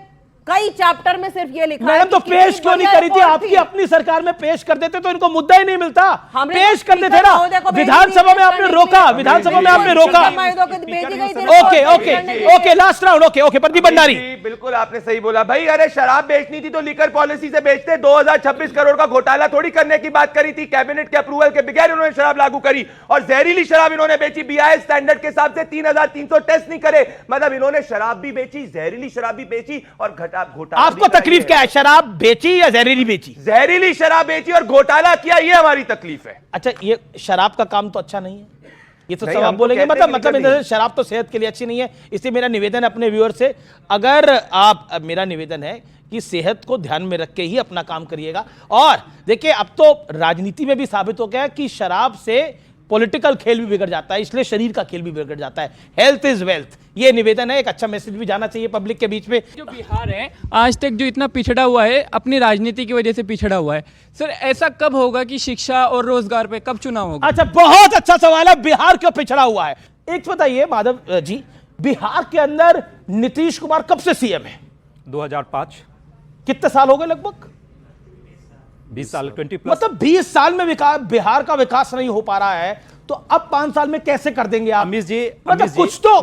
G: कई चैप्टर में सिर्फ ये लिखा है।
A: मैडम तो पेश क्यों नहीं करी थी? आपकी अपनी सरकार में पेश कर देते तो इनको मुद्दा ही नहीं मिलता, पेश कर देते ना। विधानसभा में आपने रोका, विधानसभा में आपने रोका। Okay, last round. Okay, Pradeep Bhandari,
L: बिल्कुल आपने सही बोला भाई। अरे शराब बेचनी थी तो लीकर पॉलिसी से बेचते। 2026 करोड़ का घोटाला थोड़ी करने की बात करी थी, कैबिनेट के अप्रूवल के बगैर इन्होंने शराब लागू करी, और जहरीली शराब इन्होंने बेची। बीआईएस स्टैंडर्ड के हिसाब से 3300 टेस्ट नहीं करे, मतलब इन्होंने शराब भी बेची, जहरीली शराब भी बेची और घोटाला।
A: आपको तकलीफ क्या है, शराब बेची या जहरीली बेची?
L: जहरीली शराब बेची और घोटाला किया, ये हमारी तकलीफ है।
A: अच्छा, ये शराब का काम तो अच्छा नहीं है, ये तो सब आप बोलेंगे, मतलब शराब तो सेहत के लिए अच्छी नहीं है। इसलिए मेरा निवेदन है अपने व्यूअर से, अगर आप, मेरा निवेदन है कि सेहत को ध्यान में रख के ही अपना काम करिएगा। और देखिए, अब तो राजनीति में भी साबित हो गया है कि शराब से पॉलिटिकल खेल भी बिगड़ जाता है, इसलिए शरीर का खेल भी बिगड़ जाता है। हेल्थ इज वेल्थ, ये निवेदन है, एक अच्छा मैसेज भी जाना चाहिए पब्लिक के बीच में।
S: जो बिहार है आज तक जो इतना पिछड़ा हुआ है, अपनी राजनीति की वजह से पिछड़ा हुआ है। सर, ऐसा कब होगा कि शिक्षा और रोजगार पे कब चुनाव होगा?
A: अच्छा, बहुत अच्छा सवाल है, बिहार क्यों पिछड़ा हुआ है? एक बताइए माधव जी, बिहार के अंदर नीतीश कुमार कब से सीएम है?
K: 2005।
A: कितने साल हो गए? लगभग
K: 20 साल, 20+।
A: मतलब 20 साल में बिहार का विकास नहीं हो पा रहा है, तो अब 5 साल में कैसे कर देंगे आप?
K: अमीश जी,
A: मतलब कुछ तो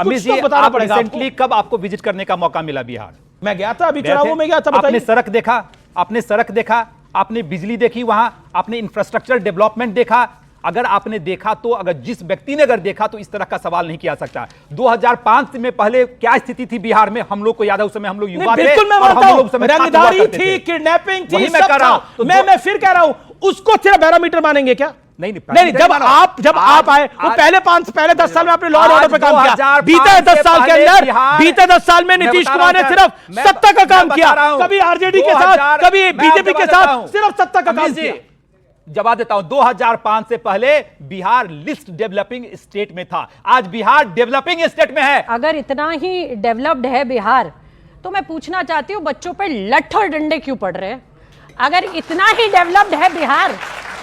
K: अमीश जी,
A: बताना पड़ेगा।
K: रिसेंटली कब आपको विजिट करने का मौका मिला बिहार?
A: मैं गया था, अभी चुनावों में गया था।
K: आपने सड़क देखा, आपने बिजली देखी, वहां आपने इंफ्रास्ट्रक्चर डेवलपमेंट देखा। अगर आपने देखा तो, अगर जिस व्यक्ति ने अगर देखा तो इस तरह का सवाल नहीं किया सकता। 2005 में पहले क्या स्थिति थी बिहार में, हम लोग को याद है, उस समय हम लोग युवा थे,
A: बिल्कुल मैं मानता हूं, रंगदारी थी, किडनैपिंग थी, सब था। मैं फिर कह रहा हूं, उसको सिर्फ पैरामीटर मानेंगे क्या? नहीं, जब आप आए वो पहले 10 साल में आपने लॉ एंड ऑर्डर पे काम किया। बीते 10 साल में नीतीश कुमार ने सिर्फ सत्ता का काम किया, कभी आरजेडी के साथ, कभी बीजेपी के साथ, सिर्फ सत्ता का काम किया।
K: जवाब देता हूं, 2005 से पहले बिहार लिस्ट डेवलपिंग स्टेट में था, आज बिहार डेवलपिंग स्टेट में है।
M: अगर इतना ही डेवलप्ड है बिहार, तो मैं पूछना चाहती हूं बच्चों पे लठ और डंडे क्यों पड़ रहे हैं? अगर इतना ही डेवलप्ड है बिहार,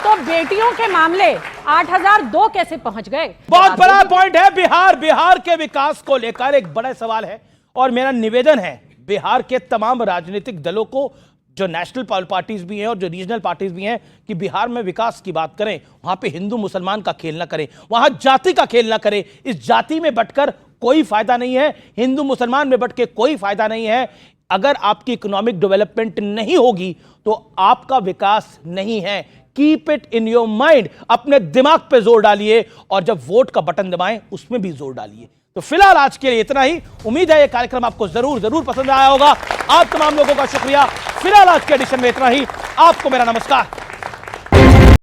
M: तो बेटियों के मामले 8002 कैसे पहुंच गए?
A: बहुत बड़ा पॉइंट है। बिहार के विकास को लेकर एक बड़ा सवाल है, और मेरा निवेदन है बिहार के तमाम राजनीतिक दलों को, जो नेशनल पार्टीज भी हैं और जो रीजनल पार्टीज भी हैं, कि बिहार में विकास की बात करें, वहां पे हिंदू मुसलमान का खेल ना करें, वहां जाति का खेल ना करें। इस जाति में बटकर कोई फायदा नहीं है, हिंदू मुसलमान में बट के कोई फायदा नहीं है। अगर आपकी इकोनॉमिक डेवलपमेंट नहीं होगी तो आपका विकास नहीं है। Keep it in your mind, अपने दिमाग पे जोर डालिए, और जब वोट का बटन दबाएं उसमें भी जोर डालिए। तो फिलहाल आज के लिए इतना ही। उम्मीद है यह कार्यक्रम आपको जरूर पसंद आया होगा। आप तमाम लोगों का शुक्रिया। फिलहाल आज के एडिशन में इतना ही। आपको मेरा नमस्कार।